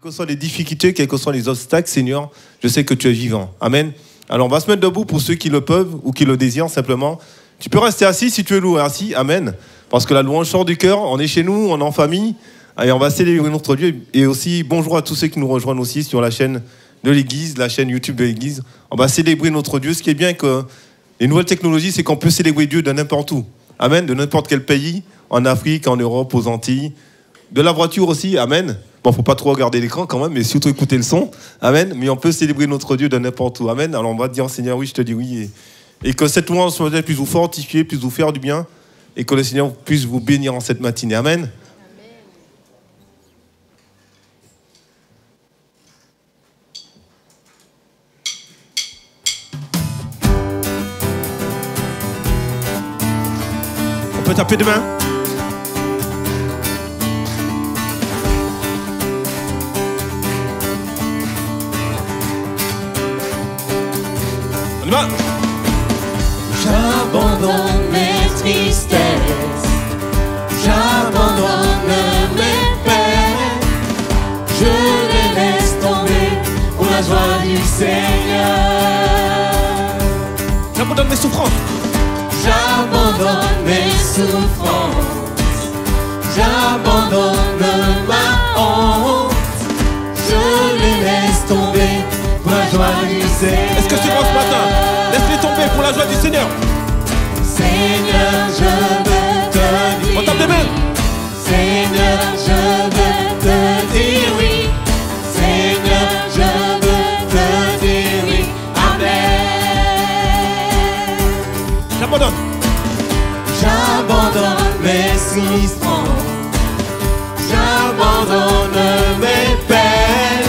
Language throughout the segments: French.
Quelles que soient les difficultés, quels que soient les obstacles, Seigneur, je sais que tu es vivant. Amen. Alors, on va se mettre debout pour ceux qui le peuvent ou qui le désirent simplement. Tu peux rester assis si tu es loué assis. Amen. Parce que la louange sort du cœur. On est chez nous, on est en famille. Et on va célébrer notre Dieu. Et aussi, bonjour à tous ceux qui nous rejoignent aussi sur la chaîne de l'Église, la chaîne YouTube de l'Église. On va célébrer notre Dieu. Ce qui est bien que les nouvelles technologies, c'est qu'on peut célébrer Dieu de n'importe où. Amen. De n'importe quel pays, en Afrique, en Europe, aux Antilles. De la voiture aussi. Amen. Bon, faut pas trop regarder l'écran quand même, mais surtout écouter le son. Amen. Mais on peut célébrer notre Dieu de n'importe où. Amen. Alors on va dire, Seigneur, oui, je te dis oui. Et que cette louange puisse vous fortifier, puisse vous faire du bien. Et que le Seigneur puisse vous bénir en cette matinée. Amen. On peut taper des mains. On y va. J'abandonne mes tristesses, j'abandonne mes peines, je les laisse tomber pour la joie du Seigneur. J'abandonne mes souffrances. J'abandonne mes souffrances, j'abandonne ma honte, je les laisse tomber pour la joie du Seigneur. Est-ce que c'est bon ce matin? Laisse-les tomber pour la joie du Seigneur. Seigneur, je veux te dire. On tape des mains. Seigneur, je veux te dire oui. Seigneur, je veux te dire oui. Amen. J'abandonne. J'abandonne mes souffrances, j'abandonne mes peines,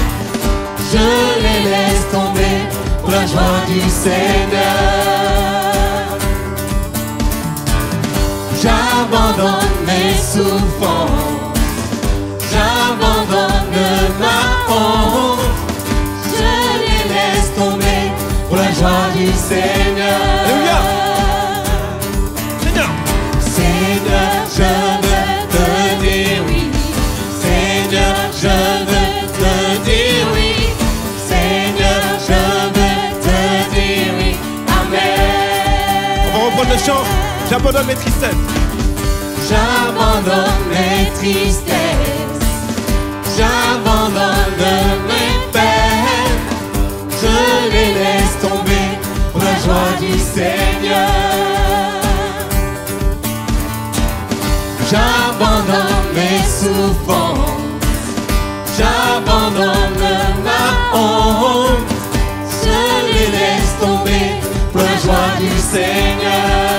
je les laisse tomber pour la joie du Seigneur. J'abandonne mes souffrances, j'abandonne ma honte, je les laisse tomber pour la joie du Seigneur. Alléluia. Seigneur. Seigneur, je veux te dire oui. Seigneur, je veux te dire oui. Seigneur, je veux te dire oui. Amen. On va reprendre le chant. J'abandonne mes tristesses. J'abandonne mes tristesses, j'abandonne mes peines, je les laisse tomber pour la joie du Seigneur. J'abandonne mes souffrances, j'abandonne ma honte, je les laisse tomber pour la joie du Seigneur.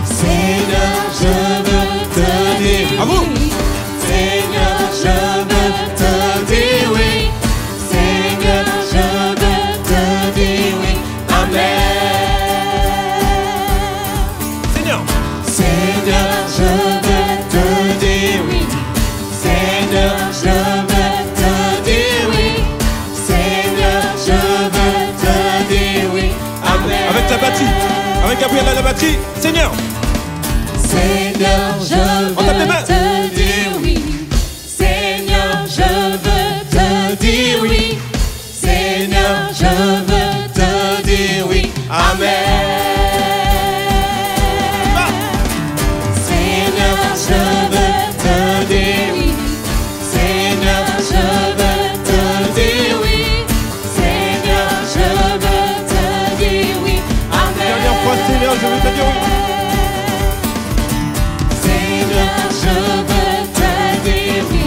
Seigneur, je veux te dire À vous. oui. Seigneur, je veux te dire oui. Seigneur, je veux te dire oui. Amen. Seigneur. Seigneur, je veux te dire oui. Seigneur, je veux te dire oui. Seigneur, je veux te dire oui. Amen. Avec la batterie. Avec Gabriel à la batterie. Seigneur. Seigneur, je On tape les mains. veux te dire oui. Seigneur, je veux te dire oui. Seigneur, je veux te dire oui. Amen. Seigneur, je veux te dire oui. Seigneur, je veux te dire oui. Seigneur, je veux te dire oui. Amen. Dernière fois, Seigneur, je veux te dire oui. Seigneur, je veux te dire oui.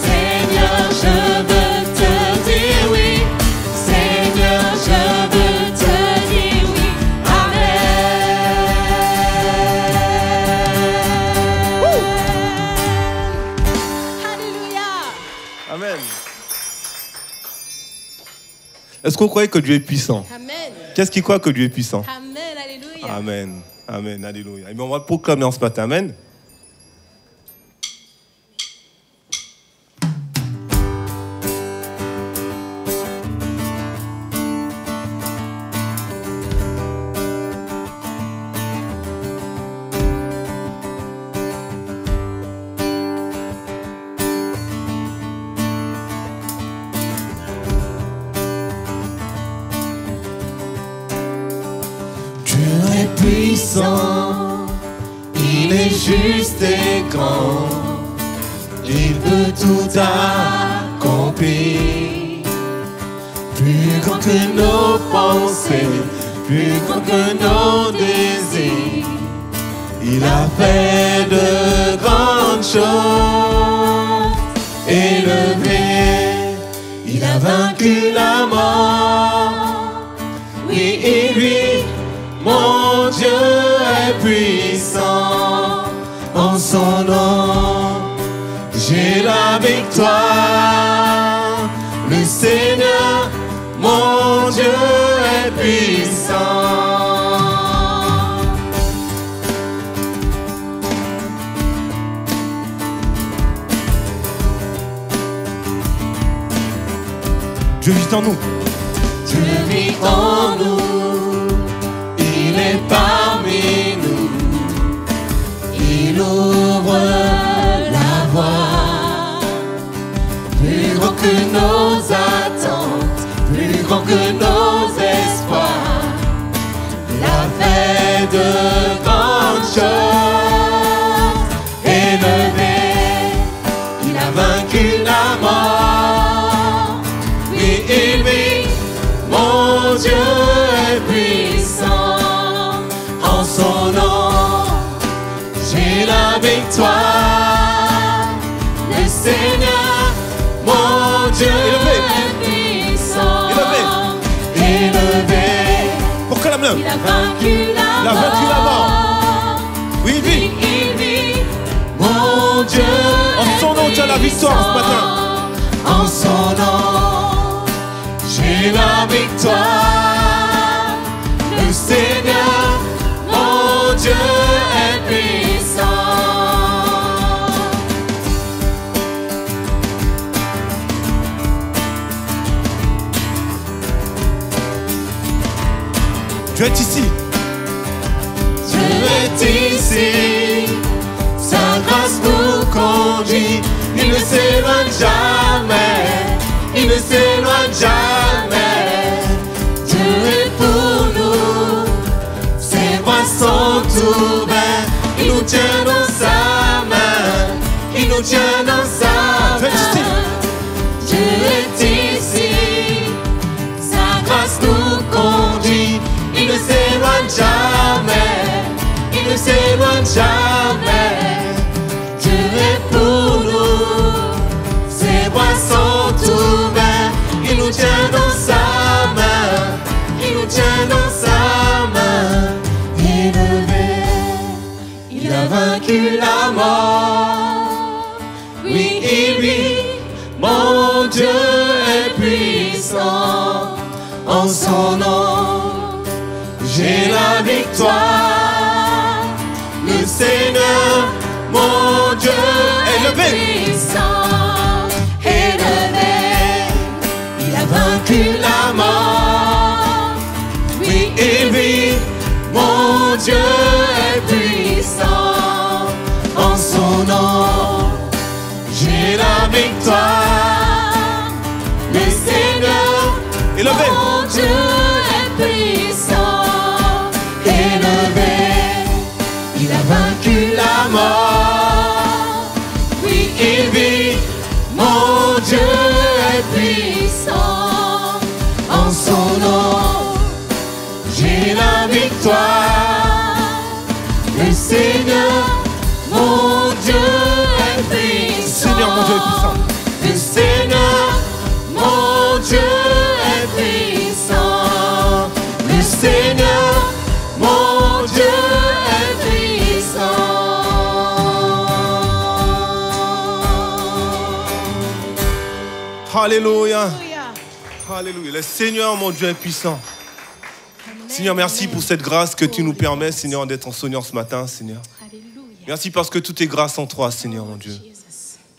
Seigneur, je veux te dire oui. Seigneur, je veux te dire oui. Amen. Alléluia. Amen. Est-ce qu'on croyait que Dieu est puissant? Amen. Qu'est-ce qui croit que Dieu est puissant? Amen. Alléluia. Amen. Amen. Alléluia. Et bien, on va le proclamer en ce matin. Amen. puissant, il est juste et grand, il peut tout accomplir. Plus grand que nos pensées, plus grand que nos désirs, il a fait de grandes choses. Élevé, il a vaincu la mort. Oui, et lui, mon Dieu est puissant. En son nom, j'ai la victoire. Le Seigneur, mon Dieu est puissant. Dieu vit en nous. Dieu vit en nous, il est parmi nous, il ouvre la voie. Plus grand que nos attentes, plus grand que nos espoirs, il a fait de grandes choses. Élevé, il a vaincu la mort. Et lui, mon Dieu est puissant. En son nom, j'ai la victoire. Le Seigneur, mon Dieu est puissant. Élevé, Proclame-le. il a vaincu la mort. Oui, il vit. Mon Dieu En son nom, tu as la victoire ce matin. En son nom, j'ai la victoire. Le Seigneur, mon Dieu est puissant. Dieu est ici. Dieu est ici. Sa grâce nous conduit. Il ne s'éloigne jamais. Il ne s'éloigne jamais. Dieu est pour nous. Ses bras sont ouverts. Il nous tient dans sa main. Il nous tient dans sa main. Dieu est ici. Sa grâce nous conduit. Il ne s'éloigne jamais. Il ne s'éloigne jamais. Dieu est pour nous. Ses bras sont ouverts. Il nous tient dans sa main. Il nous tient dans sa main. Élevé, il a vaincu la mort. Oui, et lui, mon Dieu est puissant. En son nom, j'ai la victoire. Le Seigneur, mon Dieu est puissant. Élevé, il a vaincu la mort. Oui, et lui, mon Dieu est puissant. En son nom, j'ai la victoire. Le Seigneur, Élevé. mon Dieu est puissant. Élevé, il a vaincu la mort. Oui, il vit, mon Dieu est puissant. En son nom, j'ai la victoire. Le Seigneur, mon Dieu est puissant. Seigneur, mon Dieu est puissant. Le Seigneur, mon Dieu est puissant. Le Seigneur, mon Dieu est puissant. Alléluia. Alléluia. Le Seigneur, mon Dieu, est puissant. Seigneur, merci pour cette grâce que tu nous permets, Seigneur, d'être en Seigneur ce matin, Seigneur. Merci parce que tout est grâce en toi, Seigneur, mon Dieu.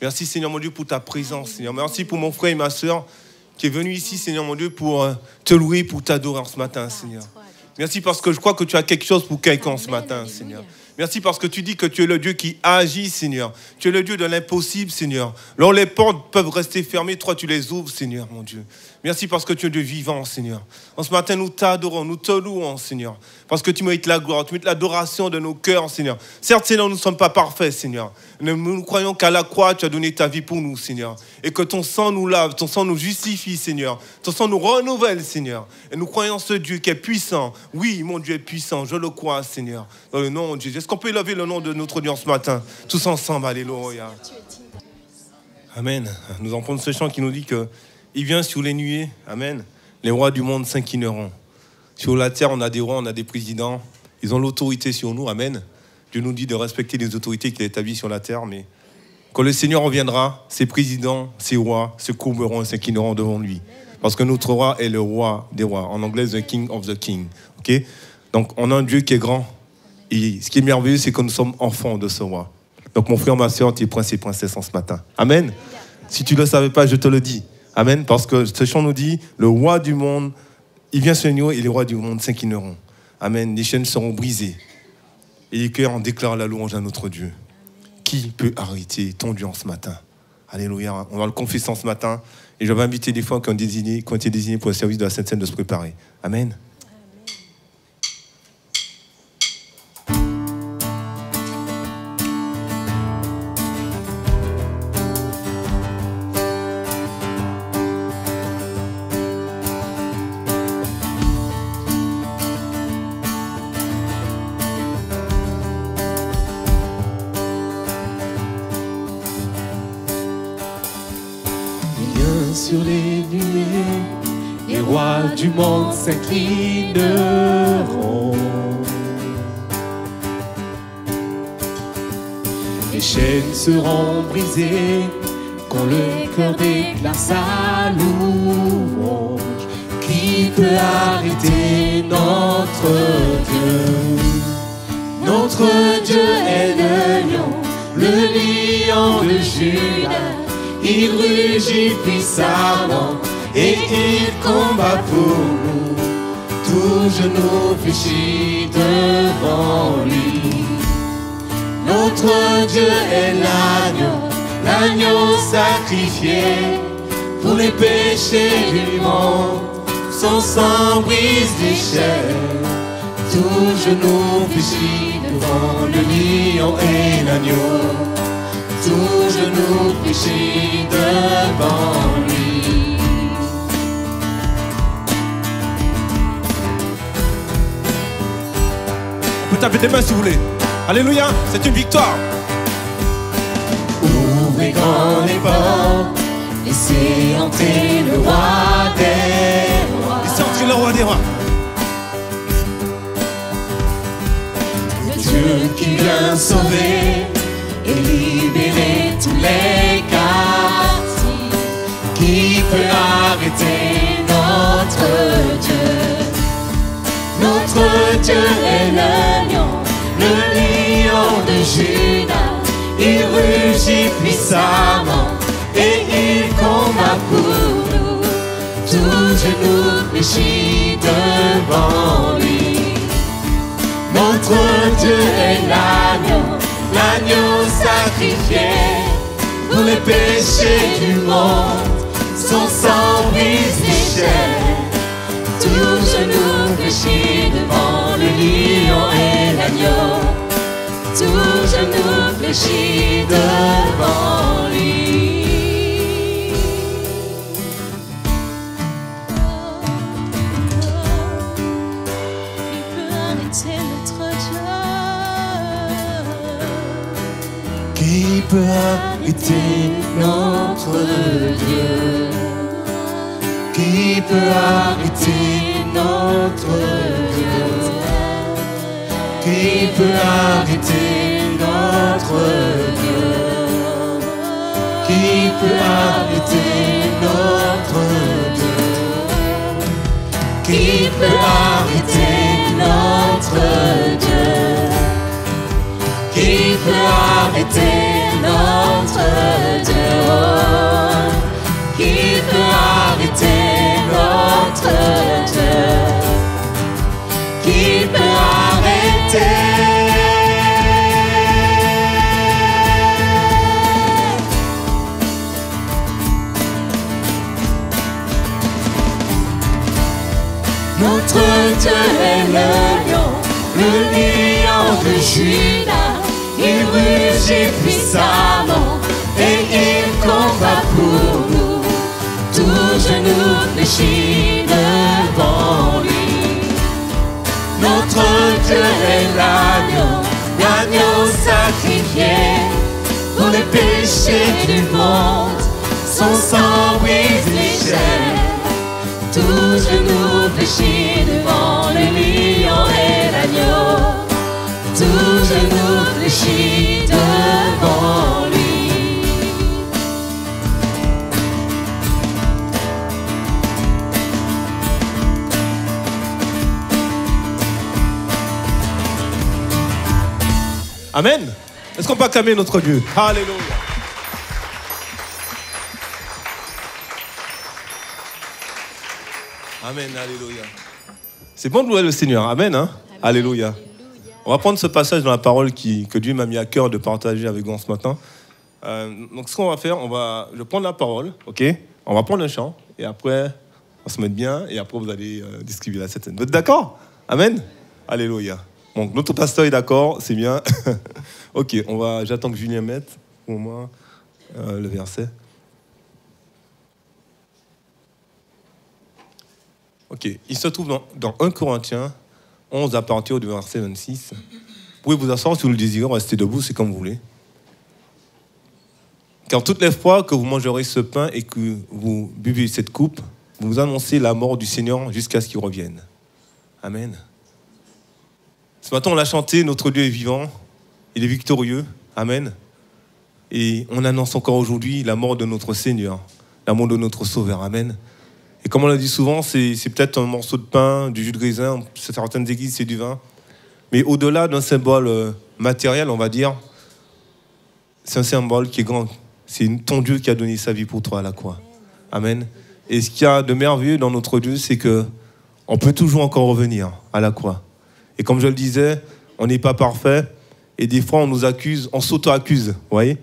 Merci, Seigneur, mon Dieu, pour ta présence, Seigneur. Merci pour mon frère et ma soeur qui est venu ici, Seigneur, mon Dieu, pour te louer, pour t'adorer ce matin, Seigneur. Merci parce que je crois que tu as quelque chose pour quelqu'un ce matin, Seigneur. Merci parce que tu dis que tu es le Dieu qui agit, Seigneur. Tu es le Dieu de l'impossible, Seigneur. Lorsque les portes peuvent rester fermées, toi, tu les ouvres, Seigneur, mon Dieu. Merci parce que tu es Dieu vivant, Seigneur. En ce matin, nous t'adorons, nous te louons, Seigneur. Parce que tu mérites la gloire, tu mérites l'adoration de nos cœurs, Seigneur. Certes, Seigneur, nous ne sommes pas parfaits, Seigneur. Nous croyons qu'à la croix, tu as donné ta vie pour nous, Seigneur. Et que ton sang nous lave, ton sang nous justifie, Seigneur. Ton sang nous renouvelle, Seigneur. Et nous croyons ce Dieu qui est puissant. Oui, mon Dieu est puissant, je le crois, Seigneur. Dans le nom de Jésus. Est-ce qu'on peut élever le nom de notre Dieu ce matin? Tous ensemble, alléluia. Amen. Nous entendons ce chant qui nous dit que il vient sur les nuées, amen. Les rois du monde s'inclineront. Sur la terre, on a des rois, on a des présidents. Ils ont l'autorité sur nous, amen. Dieu nous dit de respecter les autorités qu'il a établies sur la terre, mais quand le Seigneur reviendra, ces présidents, ces rois se courberont et s'inclineront devant lui. Parce que notre roi est le roi des rois. En anglais, the king of the king. Okay? Donc, on a un Dieu qui est grand. Et ce qui est merveilleux, c'est que nous sommes enfants de ce roi. Donc, mon frère, ma soeur, tu es prince et princesse en ce matin. Amen. Si tu ne le savais pas, je te le dis. Amen. Parce que ce chant nous dit, le roi du monde, il vient sur nous et les rois du monde s'inclineront. Amen. Les chaînes seront brisées. Et les cœurs en déclarent la louange à notre Dieu. Qui peut arrêter ton Dieu en ce matin? Alléluia. On va le confesser en ce matin. Et je vais inviter les fois qui ont été désignés pour le service de la Sainte Seine de se préparer. Amen. Sur les nuées, les rois du monde s'inclineront. Les chaînes seront brisées quand le cœur déclare sa louange. Qui peut arrêter notre Dieu? Notre Dieu est le lion, le lion de Juda. Il rugit puissamment et il combat pour nous. Tout genou fléchit devant lui. Notre Dieu est l'agneau, l'agneau sacrifié pour les péchés du monde. Son sang brise les chaînes. Tout genou fléchit devant le lion et l'agneau. Tout genou fléchit devant lui. On peut taper des mains si vous voulez. Alléluia, c'est une victoire. Ouvrez grand les portes, laissez entrer le roi des rois. Laissez entrer le roi des rois. Le Dieu qui vient sauver et libérer tous les captifs. Qui peut arrêter notre Dieu? Notre Dieu est le lion de Juda. Il rugit puissamment et il combat pour nous. Tout genou fléchit devant lui. Notre Dieu est l'agneau sacrifié pour les péchés du monde. Son sang brise les chaînes. Tout genou fléchit devant le lion et l'agneau. Tout genou fléchit devant lui. Il peut arrêter notre Dieu. Qui peut arrêter notre Dieu? Qui peut arrêter notre Dieu? Qui peut arrêter notre Dieu? Qui peut arrêter notre Dieu? Qui peut arrêter notre Dieu? Qui peut arrêter notre Dieu? Qui peut arrêter notre Dieu? Qui peut arrêter? Le lion de Juda, il rugit puissamment et il combat pour nous. Tout genou fléchit devant lui. Notre Dieu est l'agneau sacrifié pour les péchés du monde. Son sang brise les chaînes. Tout genou fléchit devant le lion et l'agneau. Tout genou fléchit devant lui. Amen. Est-ce qu'on peut acclamer notre Dieu? Alléluia. Amen, alléluia. C'est bon de louer le Seigneur. Amen, hein? Alléluia. On va prendre ce passage dans la parole que Dieu m'a mis à cœur de partager avec vous ce matin. Donc ce qu'on va faire, je vais prendre la parole, ok? On va prendre un chant et après on va se mettre bien et après vous allez distribuer la scène. Vous êtes d'accord? Amen. Alléluia. Donc notre pasteur est d'accord, c'est bien. Ok, j'attends que Julien mette pour moi le verset. Ok, il se trouve dans 1 Corinthiens 11 à partir du verset 26. Vous pouvez vous asseoir si vous le désirez, restez debout, c'est comme vous voulez. Car toutes les fois que vous mangerez ce pain et que vous buvez cette coupe, vous annoncez la mort du Seigneur jusqu'à ce qu'il revienne. Amen. Ce matin, on l'a chanté, notre Dieu est vivant, il est victorieux. Amen. Et on annonce encore aujourd'hui la mort de notre Seigneur, la mort de notre Sauveur. Amen. Et comme on l'a dit souvent, c'est peut-être un morceau de pain, du jus de raisin, certaines églises, c'est du vin. Mais au-delà d'un symbole matériel, on va dire, c'est un symbole qui est grand. C'est ton Dieu qui a donné sa vie pour toi à la croix. Amen. Et ce qu'il y a de merveilleux dans notre Dieu, c'est qu'on peut toujours encore revenir à la croix. Et comme je le disais, on n'est pas parfait. Et des fois, on nous accuse, on s'auto-accuse. Vous voyez?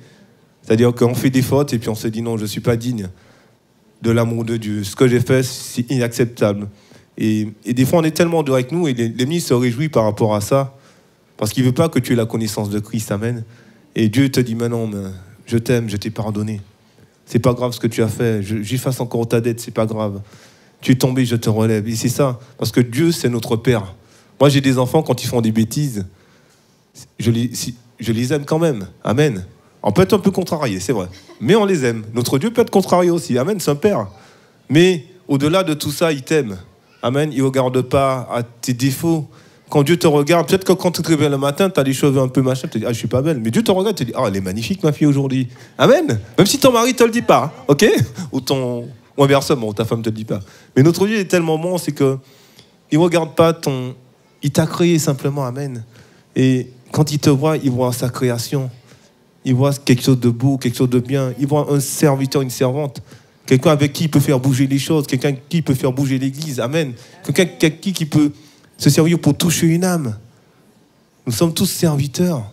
C'est-à-dire qu'on fait des fautes et puis on se dit non, je ne suis pas digne de l'amour de Dieu. Ce que j'ai fait, c'est inacceptable. Et des fois, on est tellement dur avec nous et l'ennemi se réjouit par rapport à ça parce qu'il ne veut pas que tu aies la connaissance de Christ. Amen. Et Dieu te dit, mais non, je t'aime, je t'ai pardonné. C'est pas grave ce que tu as fait. J'efface encore ta dette, c'est pas grave. Tu es tombé, je te relève. Et c'est ça, parce que Dieu, c'est notre Père. Moi, j'ai des enfants, quand ils font des bêtises, je les aime quand même. Amen. On peut être un peu contrarié, c'est vrai. Mais on les aime. Notre Dieu peut être contrarié aussi. Amen, c'est un Père. Mais au-delà de tout ça, il t'aime. Amen. Il ne regarde pas à tes défauts. Quand Dieu te regarde, peut-être que quand tu te réveilles le matin, tu as les cheveux un peu machin, tu te dis, ah, je suis pas belle. Mais Dieu te regarde, tu te dis, ah, elle est magnifique, ma fille, aujourd'hui. Amen. Même si ton mari ne te le dit pas, ok? Ou inversement, ta femme ne te le dit pas. Mais notre Dieu est tellement bon, c'est qu'il ne regarde pas ton... Il t'a créé simplement, amen. Et quand il te voit, il voit sa création. Il voit quelque chose de beau, quelque chose de bien. Il voit un serviteur, une servante. Quelqu'un avec qui il peut faire bouger les choses. Quelqu'un qui peut faire bouger l'église. Amen. Quelqu'un qui peut se servir pour toucher une âme. Nous sommes tous serviteurs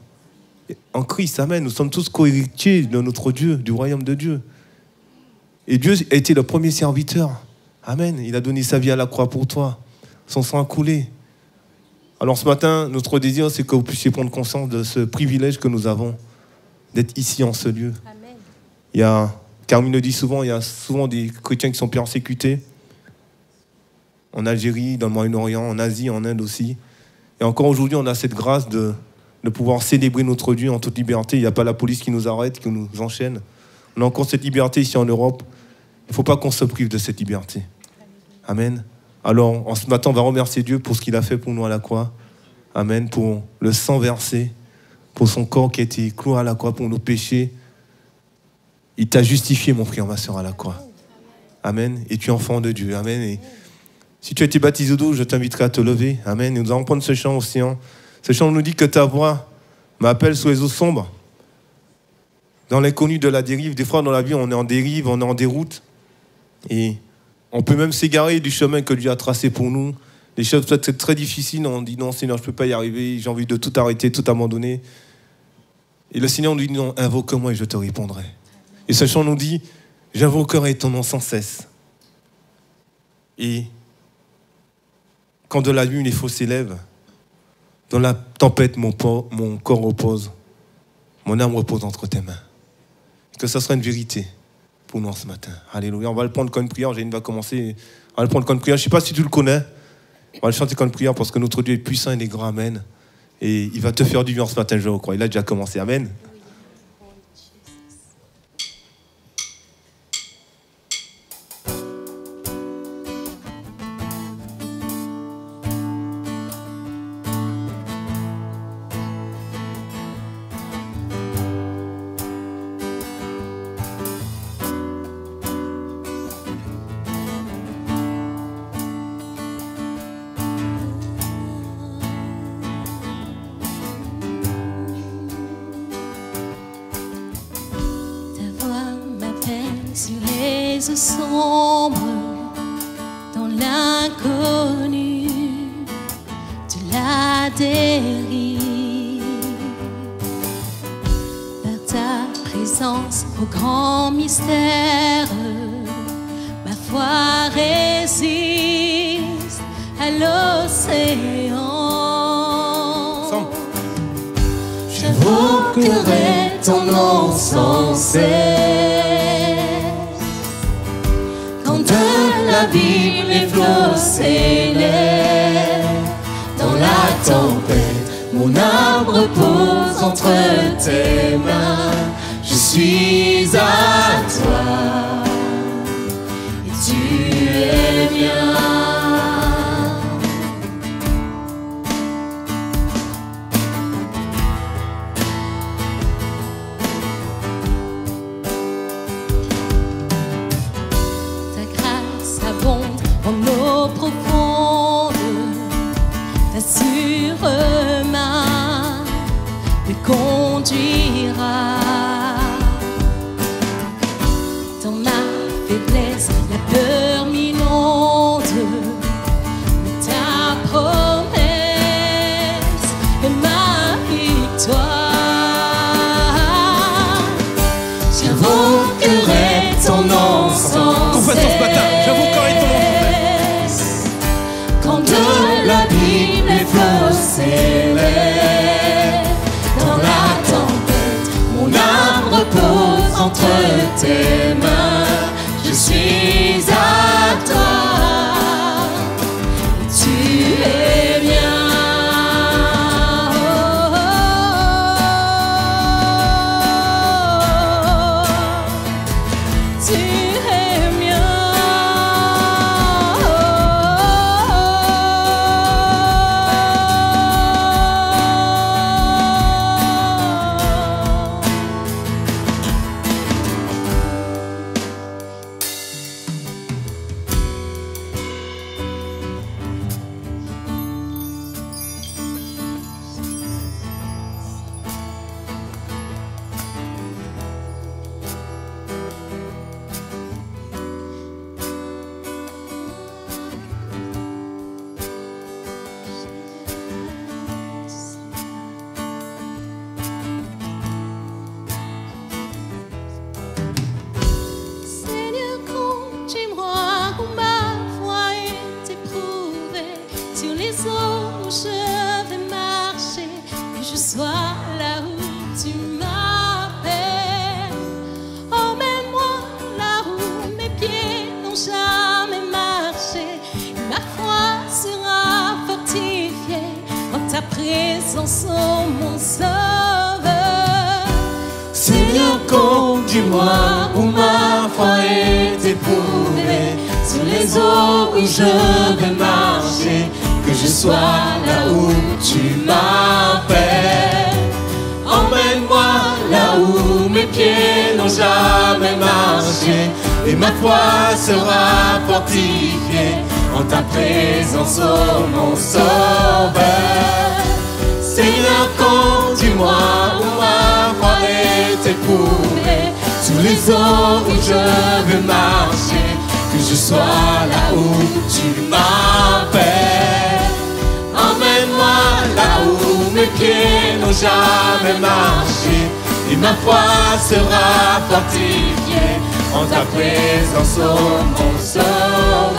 en Christ. Amen. Nous sommes tous co-héritiers de notre Dieu, du royaume de Dieu. Et Dieu a été le premier serviteur. Amen. Il a donné sa vie à la croix pour toi. Son sang a coulé. Alors ce matin, notre désir, c'est que vous puissiez prendre conscience de ce privilège que nous avons d'être ici en ce lieu. Amen. Carmine le dit souvent, il y a souvent des chrétiens qui sont persécutés. En Algérie, dans le Moyen-Orient, en Asie, en Inde aussi. Et encore aujourd'hui, on a cette grâce de pouvoir célébrer notre Dieu en toute liberté. Il n'y a pas la police qui nous arrête, qui nous enchaîne. On a encore cette liberté ici en Europe. Il ne faut pas qu'on se prive de cette liberté. Amen. Alors, en ce matin, on va remercier Dieu pour ce qu'il a fait pour nous à la croix. Amen. Pour le sang versé, pour son corps qui a été cloué à la croix pour nos péchés. Il t'a justifié, mon frère, ma soeur, à la croix. Amen. Et tu es enfant de Dieu. Amen. Et si tu as été baptisé d'eau, je t'inviterai à te lever. Amen. Et nous allons prendre ce chant aussi. Ce chant nous dit que ta voix m'appelle sous les eaux sombres. Dans l'inconnu de la dérive. Des fois, dans la vie, on est en dérive, on est en déroute. Et on peut même s'égarer du chemin que Dieu a tracé pour nous. Les choses peut-être très difficiles. On dit non, Seigneur, je ne peux pas y arriver. J'ai envie de tout arrêter, tout abandonner. Et le Seigneur nous dit non, invoque-moi et je te répondrai. Et ce chant nous dit, j'invoquerai ton nom sans cesse. Et quand de la lune les faux s'élèvent, Dans la tempête, mon corps repose. Mon âme repose entre tes mains. Que ça sera une vérité pour nous ce matin. Alléluia. On va le prendre comme une prière. Jérémie va commencer. On va le prendre comme une prière. Je ne sais pas si tu le connais. On va le chanter comme une prière parce que notre Dieu est puissant et est grand. Amen. Et il va te faire du bien ce matin, je crois. Il a déjà commencé. Amen. Sur les eaux sombres, dans l'inconnu de la dérive, par ta présence au grand mystère, ma foi résiste à l'océan. J'invoquerai ton nom sans cesse. De l'abîme les flots s'élèvent. Dans la tempête, mon âme repose entre tes mains. Je suis à toi et tu es bien. En eau profonde, ta sûre main me conduira. Dans ma faiblesse, la peur m'inonde, mais ta promesse est ma victoire. J'invoquerai ton nom sans cesse. L'abîme, les flots s'élèvent. Dans la tempête, mon âme repose entre tes mains. Je suis à toi et tu es bien. Tu es bien. Présence, oh mon sauveur. Seigneur, conduis-moi où ma foi est éprouvée, sur les eaux où je vais marcher, que je sois là où tu m'appelles. Emmène-moi là où mes pieds n'ont jamais marché, et ma foi sera fortifiée en ta présence, oh mon sauveur. Seigneur, conduis-moi où ma foi est éprouvée, sur les eaux où je veux marcher, que je sois là où tu m'appelles. Emmène-moi là où mes pieds n'ont jamais marché, et ma foi sera fortifiée en ta présence, oh mon sauveur.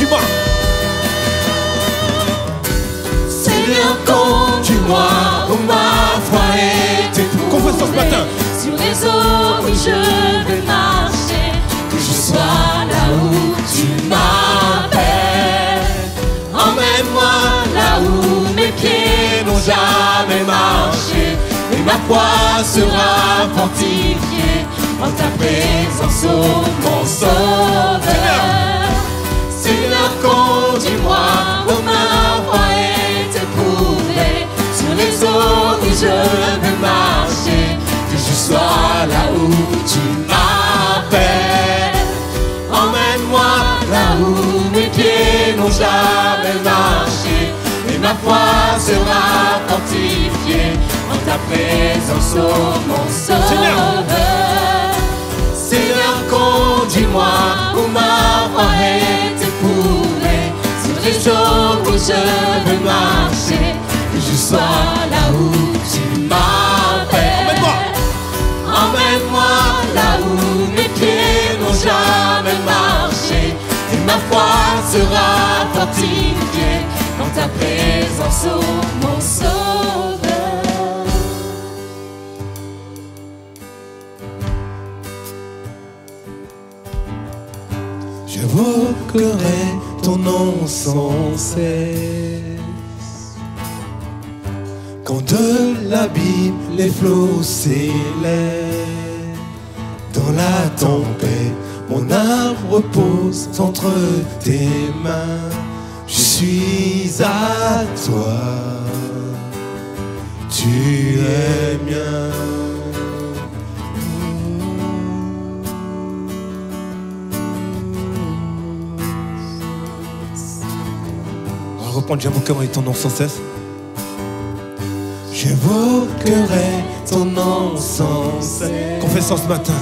Dis-moi. Seigneur, conduis-moi où ma foi est éprouvée. Confesse-toi ce matin. Sur les eaux, oui, je veux marcher. Que je sois là où tu m'appelles. Emmène-moi là où mes pieds n'ont jamais marché. Et ma foi sera fortifiée en ta présence, oh mon sauveur. Seigneur, conduis-moi où ma foi est éprouvée. Sur les eaux, oui, je veux marcher. Que je sois là où tu m'appelles. Emmène-moi là où mes pieds n'ont jamais marché. Et ma foi sera fortifiée en ta présence, oh mon sauveur. Seigneur, conduis-moi où ma foi est éprouvée. Sur les eaux où je veux marcher. Que je sois là où tu m'appelles. Emmène-moi là où mes pieds n'ont jamais marché. Et ma foi sera fortifiée dans ta présence, oh mon sauveur. J'évoquerai ton nom sans cesse. Quand de l'abîme les flots s'élèvent, dans la tempête, mon âme repose entre tes mains. Je suis à toi, tu es mien. On va reprendre, j'évoquerai ton nom sans cesse. J'évoquerai ton nom sans cesse. Confessons ce matin.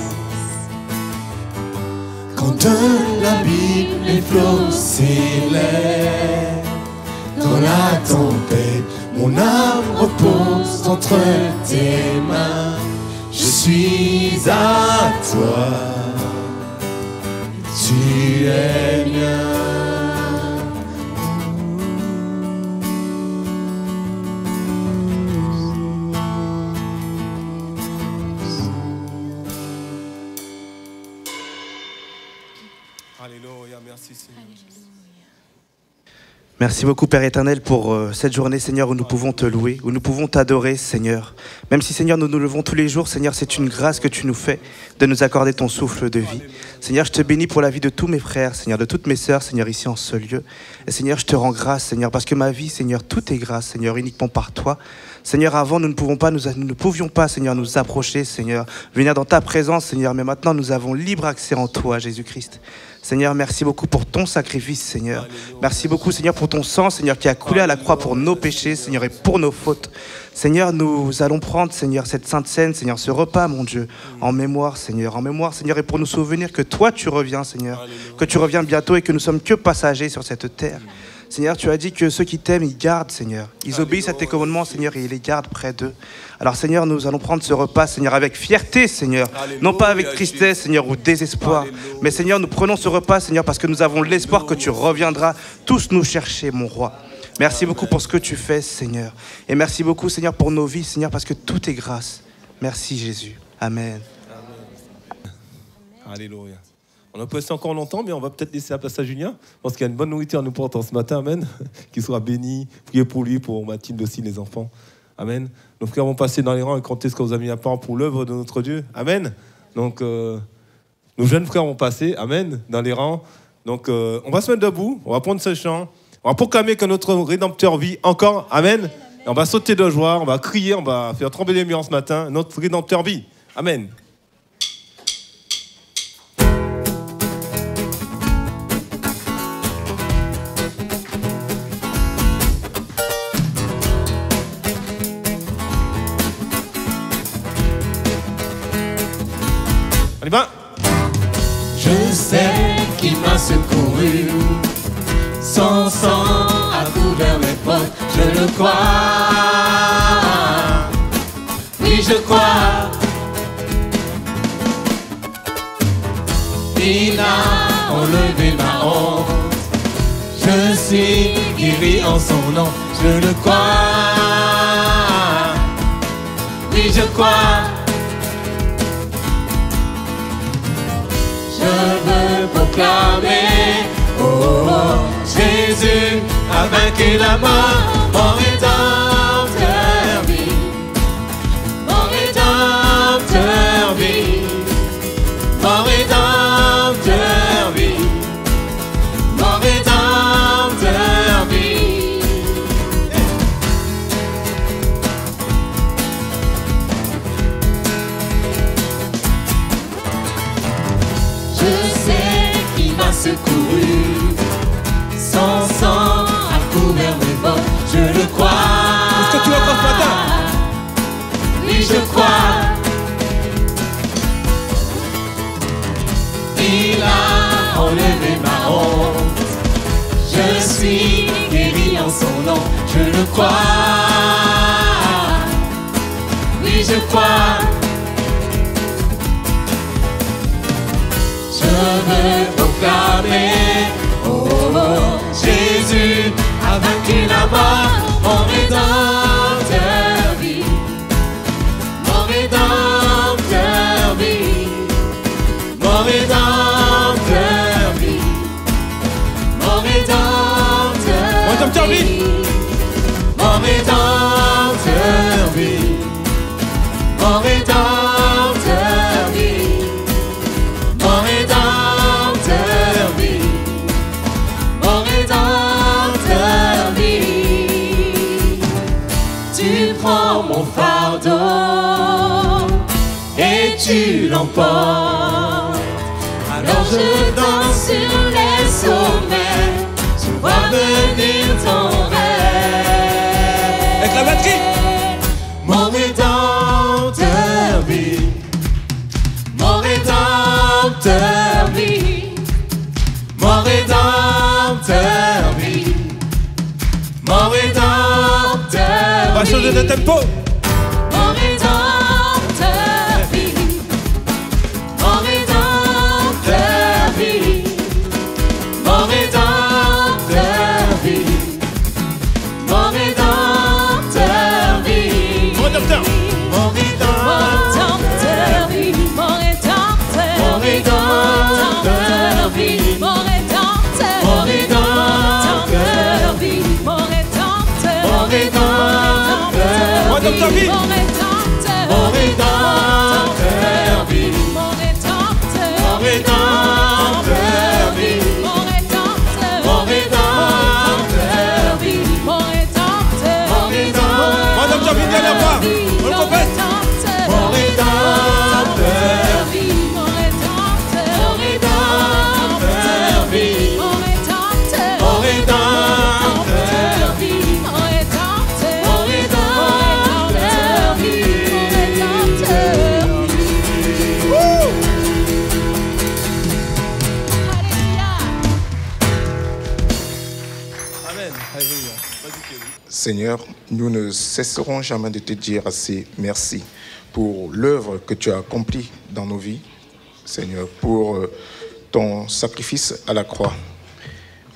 Quand de l'abîme les flots s'élèvent, dans la tempête, mon âme repose entre tes mains. Je suis à toi, tu es mien. Alléluia, merci Seigneur. Merci beaucoup Père éternel pour cette journée Seigneur où nous pouvons te louer, où nous pouvons t'adorer Seigneur. Même si Seigneur nous nous levons tous les jours Seigneur, c'est une grâce que tu nous fais de nous accorder ton souffle de vie. Seigneur, je te bénis pour la vie de tous mes frères Seigneur, de toutes mes sœurs Seigneur ici en ce lieu. Et Seigneur, je te rends grâce Seigneur parce que ma vie Seigneur, tout est grâce Seigneur, uniquement par toi. Seigneur, avant nous ne pouvions pas Seigneur nous approcher Seigneur, venir dans ta présence Seigneur, mais maintenant nous avons libre accès en toi Jésus-Christ. Seigneur, merci beaucoup pour ton sacrifice, Seigneur. Merci beaucoup, Seigneur, pour ton sang, Seigneur, qui a coulé à la croix pour nos péchés, Seigneur, et pour nos fautes. Seigneur, nous allons prendre, Seigneur, cette sainte scène, Seigneur, ce repas, mon Dieu, en mémoire, Seigneur, et pour nous souvenir que toi, tu reviens, Seigneur, que tu reviens bientôt et que nous sommes que passagers sur cette terre. Seigneur, tu as dit que ceux qui t'aiment, ils gardent, Seigneur. Ils obéissent à tes commandements, Seigneur, et ils les gardent près d'eux. Alors, Seigneur, nous allons prendre ce repas, Seigneur, avec fierté, Seigneur. Non pas avec tristesse, Seigneur, ou désespoir. Mais, Seigneur, nous prenons ce repas, Seigneur, parce que nous avons l'espoir que tu reviendras tous nous chercher, mon roi. Merci beaucoup pour ce que tu fais, Seigneur. Et merci beaucoup, Seigneur, pour nos vies, Seigneur, parce que tout est grâce. Merci, Jésus. Amen. Alléluia. On a passé encore longtemps, mais on va peut-être laisser la place à Julien, parce qu'il y a une bonne nourriture à nous porter ce matin, amen. Qu'il soit béni, priez pour lui, pour Mathilde aussi, les enfants, amen. Nos frères vont passer dans les rangs et compter ce que vous avez mis à part pour l'œuvre de notre Dieu, amen. Donc, nos jeunes frères vont passer, amen, dans les rangs. Donc, on va se mettre debout, on va prendre ce chant, on va proclamer que notre Rédempteur vit encore, amen. Et on va sauter de joie, on va crier, on va faire trembler les murs ce matin, notre Rédempteur vit, amen. Je sais qu'il m'a secouru, son sang a couvert mes fautes, je le crois, oui je crois. Il a enlevé ma honte, Je suis guéri en son nom, je le crois. Oui, je crois. Je veux proclamer, oh, oh, oh, Jésus a vaincu la mort, mon rédempteur vit, mon rédempteur vit, mon rédempteur vit, mon rédempteur vit. Je sais qu'il m'a secouru, son sang a couvert mes bords, je le crois. Est-ce que tu es encore ce matin? Oui, je crois. Il a enlevé ma honte, je suis guéri en son nom, je le crois. Oui, je crois. Je veux proclamer, oh, oh, oh, Jésus a vaincu la mort, mon rédempteur vit, mon rédempteur vit, mon rédempteur vit, mon rédempteur vit, mon rédempteur vit, mon rédempteur vit. Mon rédempteur vit, mon rédempteur vit. Tu prends mon fardeau et tu l'emportes. Alors je danse sur les sommets, je vois venir ton règne. Avec la batterie. Mon rédempteur vit, mon rédempteur vit, mon rédempteur vit, mon rédempteur On va changer de tempo. mon rédempteur vit, mon rédempteur vit, mon rédempteur vit, mon rédempteur vit, Mon rédempteur. mon rédempteur vit, mon rédempteur, mon rédempteur vit, mon rédempteur, mon rédempteur vit, mon rédempteur, mon rédempteur, Mon rédempteur vit. mon rédempteur, mon rédempteur vit, mon rédempteur, mon rédempteur vit, mon rédempteur, mon rédempteur vit, mon rédempteur, mon Mon rédempteur vit, dernière fois. On le complète. mon rédempteur vit, mon rédempteur, mon rédempteur vit, mon rédempteur, mon rédempteur vit, mon rédempteur, mon rédempteur vit, mon rédempteur vit. Alléluia. Amen. Alléluia. Vas-y, Kevin. Seigneur, nous ne cesserons jamais de te dire assez merci pour l'œuvre que tu as accomplie dans nos vies, Seigneur, pour ton sacrifice à la croix.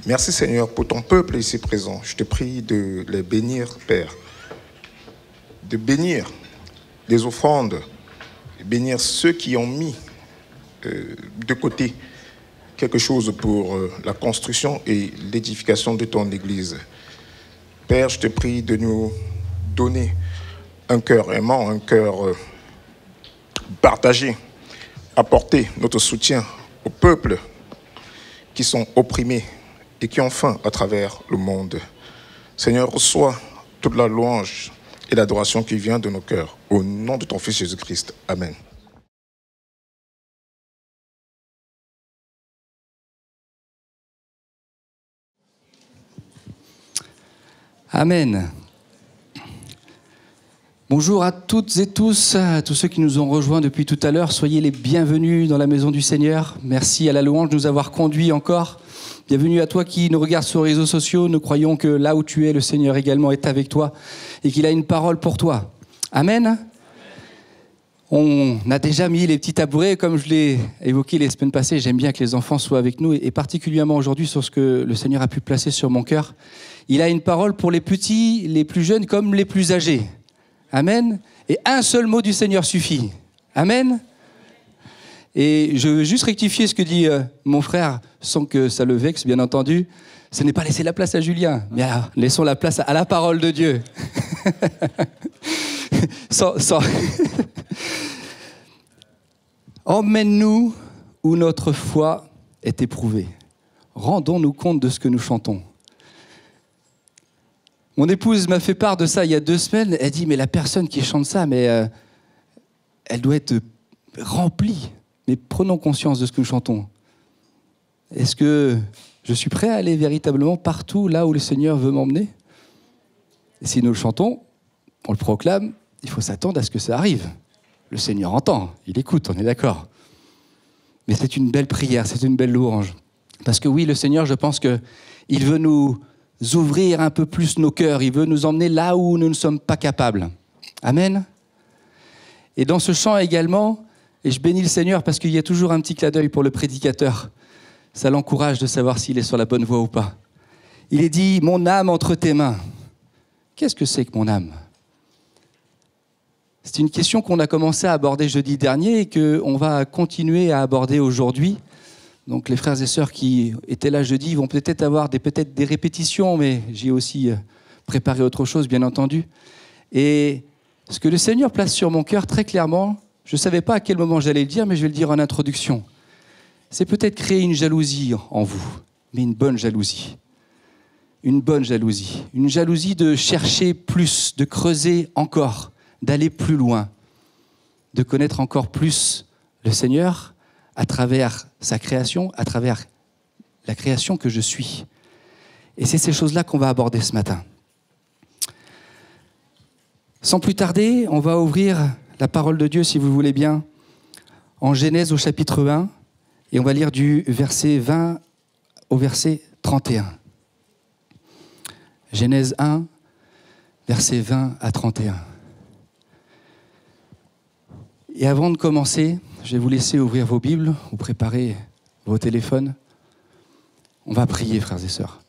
Merci, Seigneur, pour ton peuple ici présent. Je te prie de les bénir, Père, de bénir les offrandes, de bénir ceux qui ont mis de côté quelque chose pour la construction et l'édification de ton Église. Père, je te prie de nous donner un cœur aimant, un cœur partagé, apporter notre soutien aux peuples qui sont opprimés et qui ont faim à travers le monde. Seigneur, reçois toute la louange et l'adoration qui vient de nos cœurs. Au nom de ton Fils Jésus-Christ. Amen. Amen. Bonjour à toutes et tous, à tous ceux qui nous ont rejoints depuis tout à l'heure. Soyez les bienvenus dans la maison du Seigneur. Merci à la louange de nous avoir conduits encore. Bienvenue à toi qui nous regarde sur les réseaux sociaux. Nous croyons que là où tu es, le Seigneur également est avec toi et qu'il a une parole pour toi. Amen. On a déjà mis les petits tabourets, comme je l'ai évoqué les semaines passées. J'aime bien que les enfants soient avec nous, et particulièrement aujourd'hui sur ce que le Seigneur a pu placer sur mon cœur. Il a une parole pour les petits, les plus jeunes comme les plus âgés. Amen. Et un seul mot du Seigneur suffit. Amen. Et je veux juste rectifier ce que dit mon frère, sans que ça le vexe, bien entendu. Ce n'est pas laisser la place à Julien, mais laissons la place à la parole de Dieu. sans... Emmène-nous où notre foi est éprouvée. Rendons-nous compte de ce que nous chantons. Mon épouse m'a fait part de ça il y a 2 semaines. Elle dit, mais la personne qui chante ça, mais elle doit être remplie. Mais prenons conscience de ce que nous chantons. Est-ce que je suis prêt à aller véritablement partout là où le Seigneur veut m'emmener? Et si nous le chantons, on le proclame, il faut s'attendre à ce que ça arrive. Le Seigneur entend, il écoute, on est d'accord. Mais c'est une belle prière, c'est une belle louange. Parce que oui, le Seigneur, je pense qu'il veut nous ouvrir un peu plus nos cœurs, il veut nous emmener là où nous ne sommes pas capables. Amen. Et dans ce chant également, et je bénis le Seigneur parce qu'il y a toujours un petit clin d'œil pour le prédicateur. Ça l'encourage de savoir s'il est sur la bonne voie ou pas. Il est dit, mon âme entre tes mains. Qu'est-ce que c'est que mon âme ? C'est une question qu'on a commencé à aborder jeudi dernier et qu'on va continuer à aborder aujourd'hui. Donc les frères et sœurs qui étaient là jeudi vont peut-être avoir peut-être des répétitions, mais j'ai aussi préparé autre chose, bien entendu. Et ce que le Seigneur place sur mon cœur très clairement, je ne savais pas à quel moment j'allais le dire, mais je vais le dire en introduction. C'est peut-être créer une jalousie en vous, mais une bonne jalousie. Une bonne jalousie. Une jalousie de chercher plus, de creuser encore, d'aller plus loin, de connaître encore plus le Seigneur à travers sa création, à travers la création que je suis. Et c'est ces choses-là qu'on va aborder ce matin. Sans plus tarder, on va ouvrir la parole de Dieu, si vous voulez bien, en Genèse au chapitre 1, et on va lire du verset 20 au verset 31. Genèse 1, versets 20 à 31. Et avant de commencer, je vais vous laisser ouvrir vos Bibles, ou préparer vos téléphones. On va prier, frères et sœurs.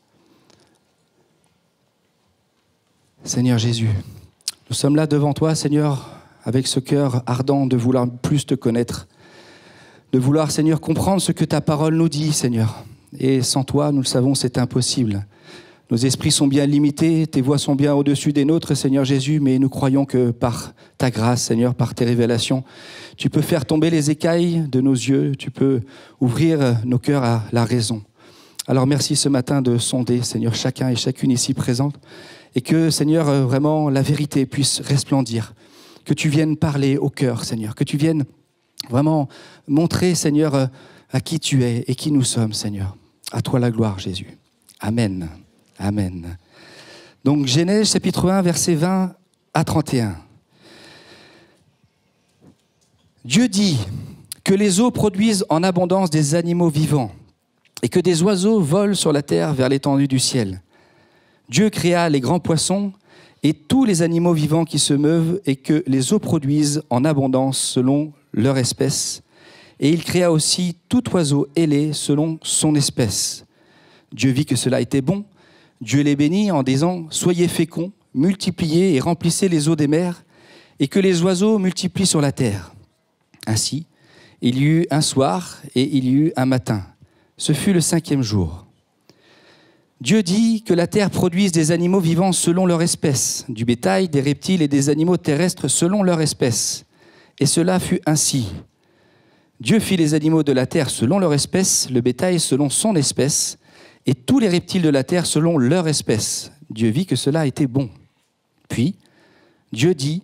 Seigneur Jésus, nous sommes là devant toi, Seigneur, avec ce cœur ardent de vouloir plus te connaître, de vouloir, Seigneur, comprendre ce que ta parole nous dit, Seigneur. Et sans toi, nous le savons, c'est impossible. Nos esprits sont bien limités, tes voix sont bien au-dessus des nôtres, Seigneur Jésus, mais nous croyons que par ta grâce, Seigneur, par tes révélations, tu peux faire tomber les écailles de nos yeux, tu peux ouvrir nos cœurs à la raison. Alors merci ce matin de sonder, Seigneur, chacun et chacune ici présente, et que, Seigneur, vraiment la vérité puisse resplendir, que tu viennes parler au cœur, Seigneur, que tu viennes vraiment montrer, Seigneur, à qui tu es et qui nous sommes, Seigneur. À toi la gloire, Jésus. Amen. Amen. Donc Genèse chapitre 1, versets 20 à 31. Dieu dit que les eaux produisent en abondance des animaux vivants et que des oiseaux volent sur la terre vers l'étendue du ciel. Dieu créa les grands poissons et tous les animaux vivants qui se meuvent et que les eaux produisent en abondance selon leur espèce. Et il créa aussi tout oiseau ailé selon son espèce. Dieu vit que cela était bon. Dieu les bénit en disant « Soyez féconds, multipliez et remplissez les eaux des mers, et que les oiseaux multiplient sur la terre. » Ainsi, il y eut un soir et il y eut un matin. Ce fut le 5e jour. Dieu dit que la terre produise des animaux vivants selon leur espèce, du bétail, des reptiles et des animaux terrestres selon leur espèce. Et cela fut ainsi. Dieu fit les animaux de la terre selon leur espèce, le bétail selon son espèce, et tous les reptiles de la terre selon leur espèce. Dieu vit que cela était bon. Puis, Dieu dit,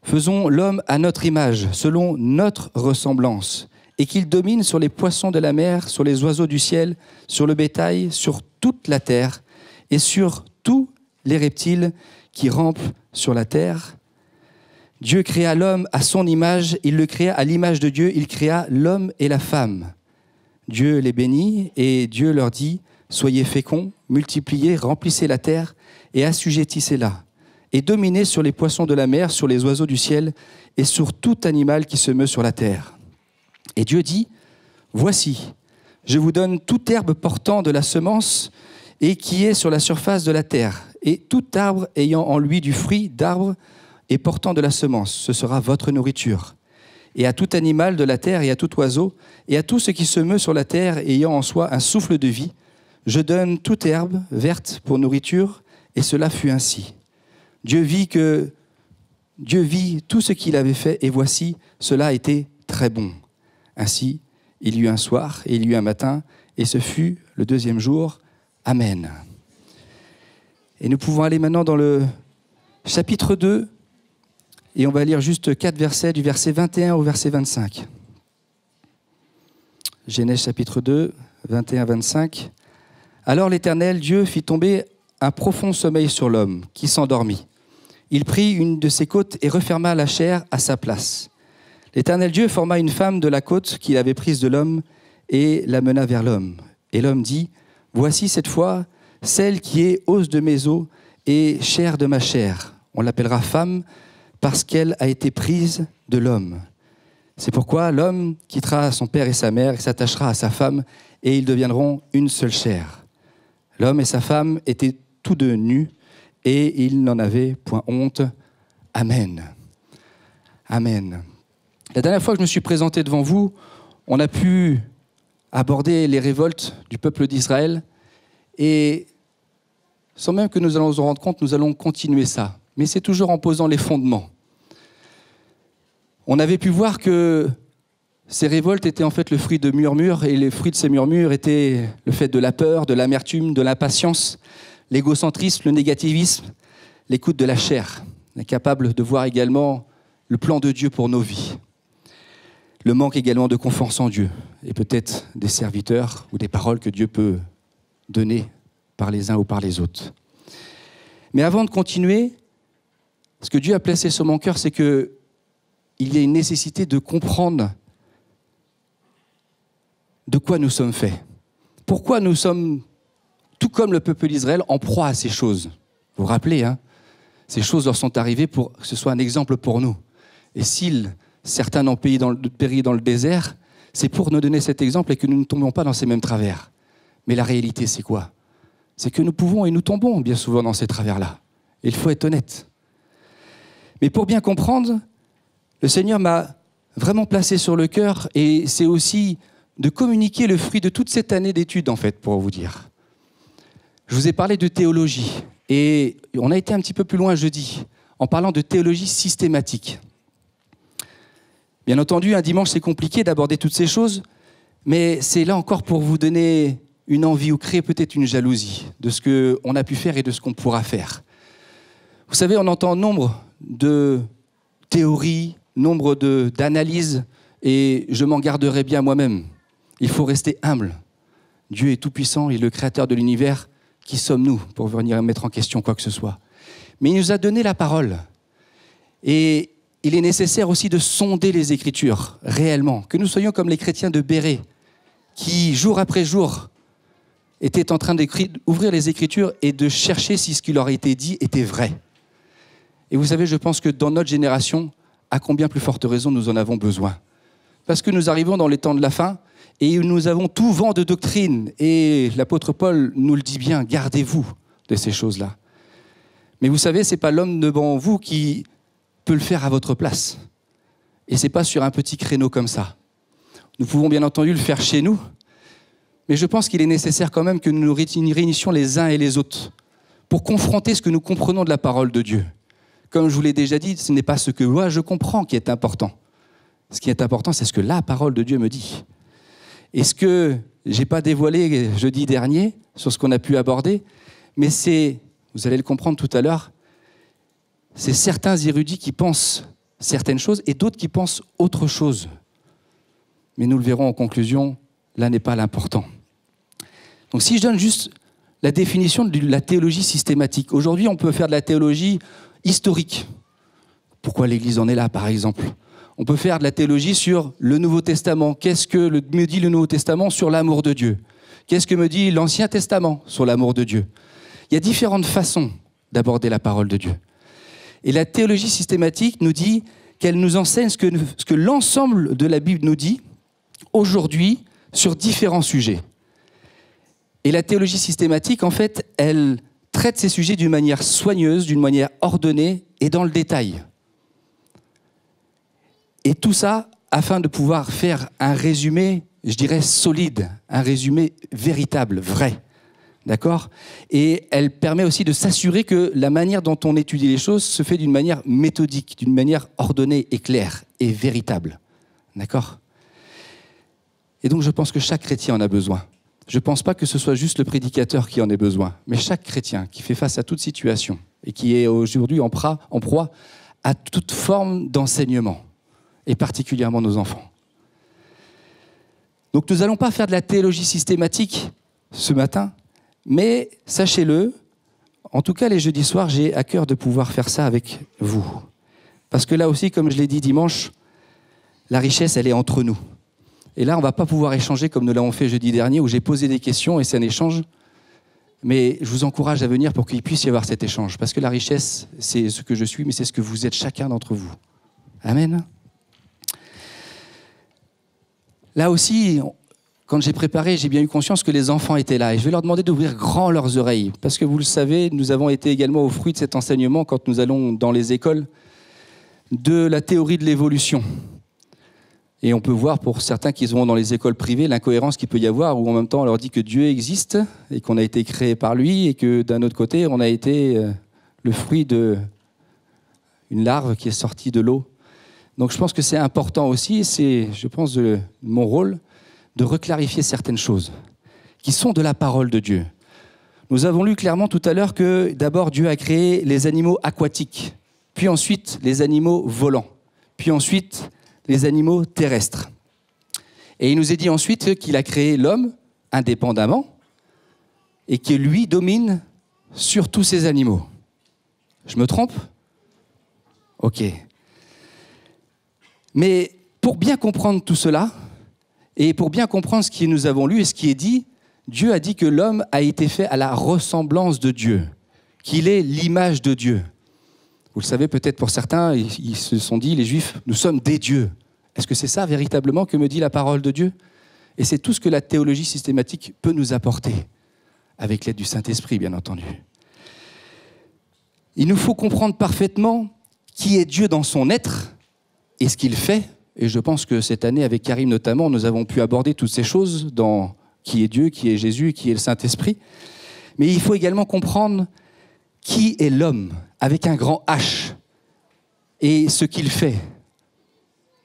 faisons l'homme à notre image, selon notre ressemblance, et qu'il domine sur les poissons de la mer, sur les oiseaux du ciel, sur le bétail, sur toute la terre, et sur tous les reptiles qui rampent sur la terre. Dieu créa l'homme à son image, il le créa à l'image de Dieu, il créa l'homme et la femme. Dieu les bénit, et Dieu leur dit, soyez féconds, multipliez, remplissez la terre et assujettissez-la. et dominer sur les poissons de la mer, sur les oiseaux du ciel et sur tout animal qui se meut sur la terre. Et Dieu dit, « Voici, je vous donne toute herbe portant de la semence et qui est sur la surface de la terre, et tout arbre ayant en lui du fruit d'arbre et portant de la semence, ce sera votre nourriture. Et à tout animal de la terre et à tout oiseau, et à tout ce qui se meut sur la terre ayant en soi un souffle de vie, je donne toute herbe verte pour nourriture, et cela fut ainsi. Dieu vit tout ce qu'il avait fait, et voici, cela était très bon. Ainsi, il y eut un soir, et il y eut un matin, et ce fut le deuxième jour. Amen. » Et nous pouvons aller maintenant dans le chapitre 2, et on va lire juste 4 versets, du verset 21 au verset 25. Genèse chapitre 2, 21-25. « Alors l'Éternel Dieu fit tomber un profond sommeil sur l'homme, qui s'endormit. Il prit une de ses côtes et referma la chair à sa place. L'Éternel Dieu forma une femme de la côte qu'il avait prise de l'homme et la mena vers l'homme. Et l'homme dit, « Voici cette fois celle qui est os de mes os et chair de ma chair. On l'appellera femme parce qu'elle a été prise de l'homme. C'est pourquoi l'homme quittera son père et sa mère et s'attachera à sa femme et ils deviendront une seule chair. L'homme et sa femme étaient tous deux nus et ils n'en avaient point honte. Amen. » Amen. La dernière fois que je me suis présenté devant vous, on a pu aborder les révoltes du peuple d'Israël et sans même que nous allons nous en rendre compte, nous allons continuer ça. Mais c'est toujours en posant les fondements. On avait pu voir que ces révoltes étaient en fait le fruit de murmures, et les fruits de ces murmures étaient le fait de la peur, de l'amertume, de l'impatience, l'égocentrisme, le négativisme, l'écoute de la chair, incapable de voir également le plan de Dieu pour nos vies. Le manque également de confiance en Dieu, et peut-être des serviteurs ou des paroles que Dieu peut donner par les uns ou par les autres. Mais avant de continuer, ce que Dieu a placé sur mon cœur, c'est qu'il y a une nécessité de comprendre de quoi nous sommes faits. Pourquoi nous sommes, tout comme le peuple d'Israël, en proie à ces choses. Vous vous rappelez, ces choses leur sont arrivées pour que ce soit un exemple pour nous. Et si certains ont péri dans le désert, c'est pour nous donner cet exemple et que nous ne tombions pas dans ces mêmes travers. Mais la réalité, c'est quoi ? C'est que nous pouvons et nous tombons bien souvent dans ces travers-là. Il faut être honnête. Mais pour bien comprendre, le Seigneur m'a vraiment placé sur le cœur, et c'est aussi de communiquer le fruit de toute cette année d'études, en fait, pour vous dire. Je vous ai parlé de théologie, et on a été un petit peu plus loin jeudi, en parlant de théologie systématique. Bien entendu, un dimanche, c'est compliqué d'aborder toutes ces choses, mais c'est là encore pour vous donner une envie ou créer peut-être une jalousie de ce qu'on a pu faire et de ce qu'on pourra faire. Vous savez, on entend nombre de théories, nombre d'analyses, et je m'en garderai bien moi-même. Il faut rester humble. Dieu est tout-puissant, il est le créateur de l'univers. Qui sommes-nous pour venir mettre en question quoi que ce soit ? Mais il nous a donné la parole. Et il est nécessaire aussi de sonder les Écritures, réellement. Que nous soyons comme les chrétiens de Béret, qui, jour après jour, étaient en train d'ouvrir les Écritures et de chercher si ce qui leur a été dit était vrai. Et vous savez, je pense que dans notre génération, à combien plus forte raison nous en avons besoin ? Parce que nous arrivons dans les temps de la fin et nous avons tout vent de doctrine. Et l'apôtre Paul nous le dit bien, gardez-vous de ces choses-là. Mais vous savez, ce n'est pas l'homme devant vous qui peut le faire à votre place. Et ce n'est pas sur un petit créneau comme ça. Nous pouvons bien entendu le faire chez nous, mais je pense qu'il est nécessaire quand même que nous nous réunissions les uns et les autres pour confronter ce que nous comprenons de la parole de Dieu. Comme je vous l'ai déjà dit, ce n'est pas ce que moi je comprends qui est important. Ce qui est important, c'est ce que la parole de Dieu me dit. Et ce que je n'ai pas dévoilé jeudi dernier sur ce qu'on a pu aborder, mais c'est, vous allez le comprendre tout à l'heure, c'est certains érudits qui pensent certaines choses et d'autres qui pensent autre chose. Mais nous le verrons en conclusion, là n'est pas l'important. Donc si je donne juste la définition de la théologie systématique, aujourd'hui on peut faire de la théologie historique. Pourquoi l'Église en est là, par exemple ? On peut faire de la théologie sur le Nouveau Testament. Qu'est-ce que me dit le Nouveau Testament sur l'amour de Dieu ? Qu'est-ce que me dit l'Ancien Testament sur l'amour de Dieu ? Il y a différentes façons d'aborder la parole de Dieu. Et la théologie systématique nous dit qu'elle nous enseigne ce que l'ensemble de la Bible nous dit aujourd'hui sur différents sujets. Et la théologie systématique, en fait, elle traite ces sujets d'une manière soigneuse, d'une manière ordonnée et dans le détail. Et tout ça afin de pouvoir faire un résumé, je dirais, solide, un résumé véritable, vrai. D'accord ? Et elle permet aussi de s'assurer que la manière dont on étudie les choses se fait d'une manière méthodique, d'une manière ordonnée et claire et véritable. D'accord ? Et donc je pense que chaque chrétien en a besoin. Je ne pense pas que ce soit juste le prédicateur qui en ait besoin, mais chaque chrétien qui fait face à toute situation et qui est aujourd'hui en proie à toute forme d'enseignement, et particulièrement nos enfants. Donc nous n'allons pas faire de la théologie systématique ce matin, mais sachez-le, en tout cas les jeudis soirs, j'ai à cœur de pouvoir faire ça avec vous. Parce que là aussi, comme je l'ai dit dimanche, la richesse, elle est entre nous. Et là, on ne va pas pouvoir échanger comme nous l'avons fait jeudi dernier, où j'ai posé des questions et c'est un échange. Mais je vous encourage à venir pour qu'il puisse y avoir cet échange. Parce que la richesse, c'est ce que je suis, mais c'est ce que vous êtes chacun d'entre vous. Amen. Là aussi, quand j'ai préparé, j'ai bien eu conscience que les enfants étaient là. Et je vais leur demander d'ouvrir grand leurs oreilles. Parce que vous le savez, nous avons été également au fruit de cet enseignement, quand nous allons dans les écoles, de la théorie de l'évolution. Et on peut voir pour certains qui vont dans les écoles privées l'incohérence qu'il peut y avoir, où en même temps on leur dit que Dieu existe et qu'on a été créé par lui, et que d'un autre côté on a été le fruit d'une larve qui est sortie de l'eau. Donc je pense que c'est important aussi, et c'est, je pense, mon rôle de reclarifier certaines choses qui sont de la parole de Dieu. Nous avons lu clairement tout à l'heure que d'abord Dieu a créé les animaux aquatiques, puis ensuite les animaux volants, puis ensuite les animaux terrestres. Et il nous est dit ensuite qu'il a créé l'homme indépendamment et que lui domine sur tous ces animaux. Je me trompe ? Ok. Mais pour bien comprendre tout cela, et pour bien comprendre ce que nous avons lu et ce qui est dit, Dieu a dit que l'homme a été fait à la ressemblance de Dieu, qu'il est l'image de Dieu. Vous le savez peut-être pour certains, ils se sont dit, les Juifs, nous sommes des dieux. Est-ce que c'est ça véritablement que me dit la parole de Dieu ? Et c'est tout ce que la théologie systématique peut nous apporter, avec l'aide du Saint-Esprit, bien entendu. Il nous faut comprendre parfaitement qui est Dieu dans son être et ce qu'il fait. Et je pense que cette année, avec Karim notamment, nous avons pu aborder toutes ces choses dans qui est Dieu, qui est Jésus, qui est le Saint-Esprit. Mais il faut également comprendre qui est l'homme, avec un grand H, et ce qu'il fait.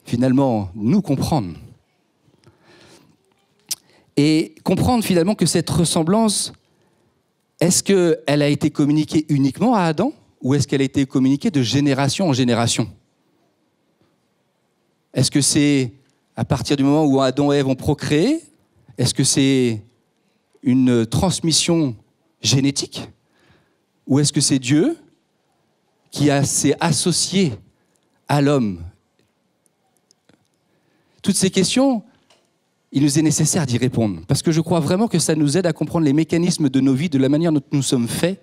Finalement, nous comprendre. Et comprendre finalement que cette ressemblance, est-ce qu'elle a été communiquée uniquement à Adam, ou est-ce qu'elle a été communiquée de génération en génération ? Est-ce que c'est à partir du moment où Adam et Ève ont procréé ? Est-ce que c'est une transmission génétique ? Ou est-ce que c'est Dieu qui s'est associé à l'homme ? Toutes ces questions, il nous est nécessaire d'y répondre. Parce que je crois vraiment que ça nous aide à comprendre les mécanismes de nos vies, de la manière dont nous sommes faits,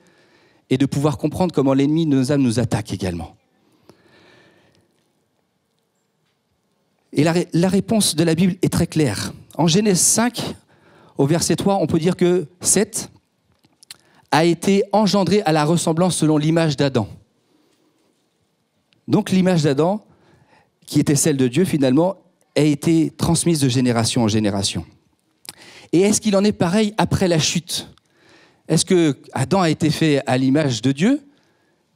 et de pouvoir comprendre comment l'ennemi de nos âmes nous attaque également. Et la réponse de la Bible est très claire. En Genèse 5, au verset 3, on peut dire que Seth a été engendré à la ressemblance selon l'image d'Adam. Donc l'image d'Adam, qui était celle de Dieu finalement, a été transmise de génération en génération. Et est-ce qu'il en est pareil après la chute ? Est-ce que Adam a été fait à l'image de Dieu ?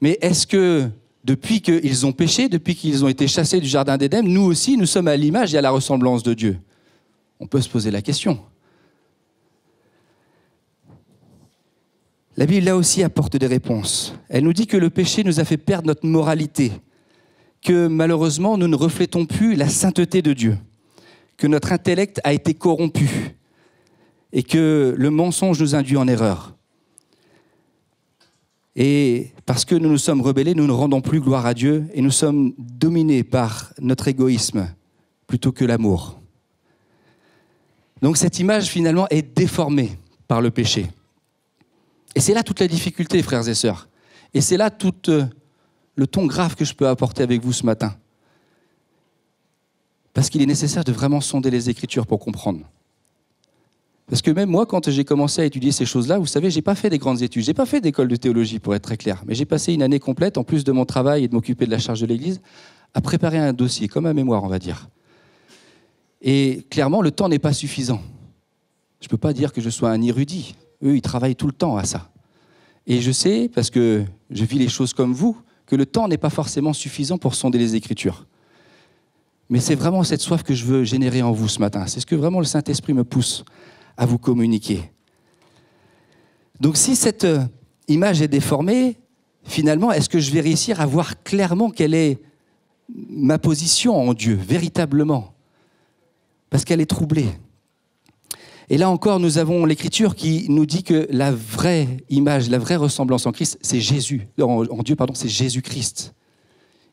Mais est-ce que depuis qu'ils ont péché, depuis qu'ils ont été chassés du jardin d'Éden, nous aussi, nous sommes à l'image et à la ressemblance de Dieu ? On peut se poser la question. La Bible, là aussi, apporte des réponses. Elle nous dit que le péché nous a fait perdre notre moralité, que malheureusement, nous ne reflétons plus la sainteté de Dieu, que notre intellect a été corrompu et que le mensonge nous induit en erreur. Et parce que nous nous sommes rebellés, nous ne rendons plus gloire à Dieu et nous sommes dominés par notre égoïsme plutôt que l'amour. Donc cette image, finalement, est déformée par le péché. Et c'est là toute la difficulté, frères et sœurs. Et c'est là toute le ton grave que je peux apporter avec vous ce matin. Parce qu'il est nécessaire de vraiment sonder les Écritures pour comprendre. Parce que même moi, quand j'ai commencé à étudier ces choses-là, vous savez, je n'ai pas fait des grandes études, je n'ai pas fait d'école de théologie, pour être très clair, mais j'ai passé une année complète, en plus de mon travail et de m'occuper de la charge de l'Église, à préparer un dossier, comme un mémoire, on va dire. Et clairement, le temps n'est pas suffisant. Je ne peux pas dire que je sois un érudit. Eux, ils travaillent tout le temps à ça. Et je sais, parce que je vis les choses comme vous, que le temps n'est pas forcément suffisant pour sonder les Écritures. Mais c'est vraiment cette soif que je veux générer en vous ce matin. C'est ce que vraiment le Saint-Esprit me pousse à vous communiquer. Donc si cette image est déformée, finalement, est-ce que je vais réussir à voir clairement quelle est ma position en Dieu, véritablement? Parce qu'elle est troublée. Et là encore, nous avons l'Écriture qui nous dit que la vraie image, la vraie ressemblance en Christ, c'est Jésus. En Dieu, pardon, c'est Jésus-Christ.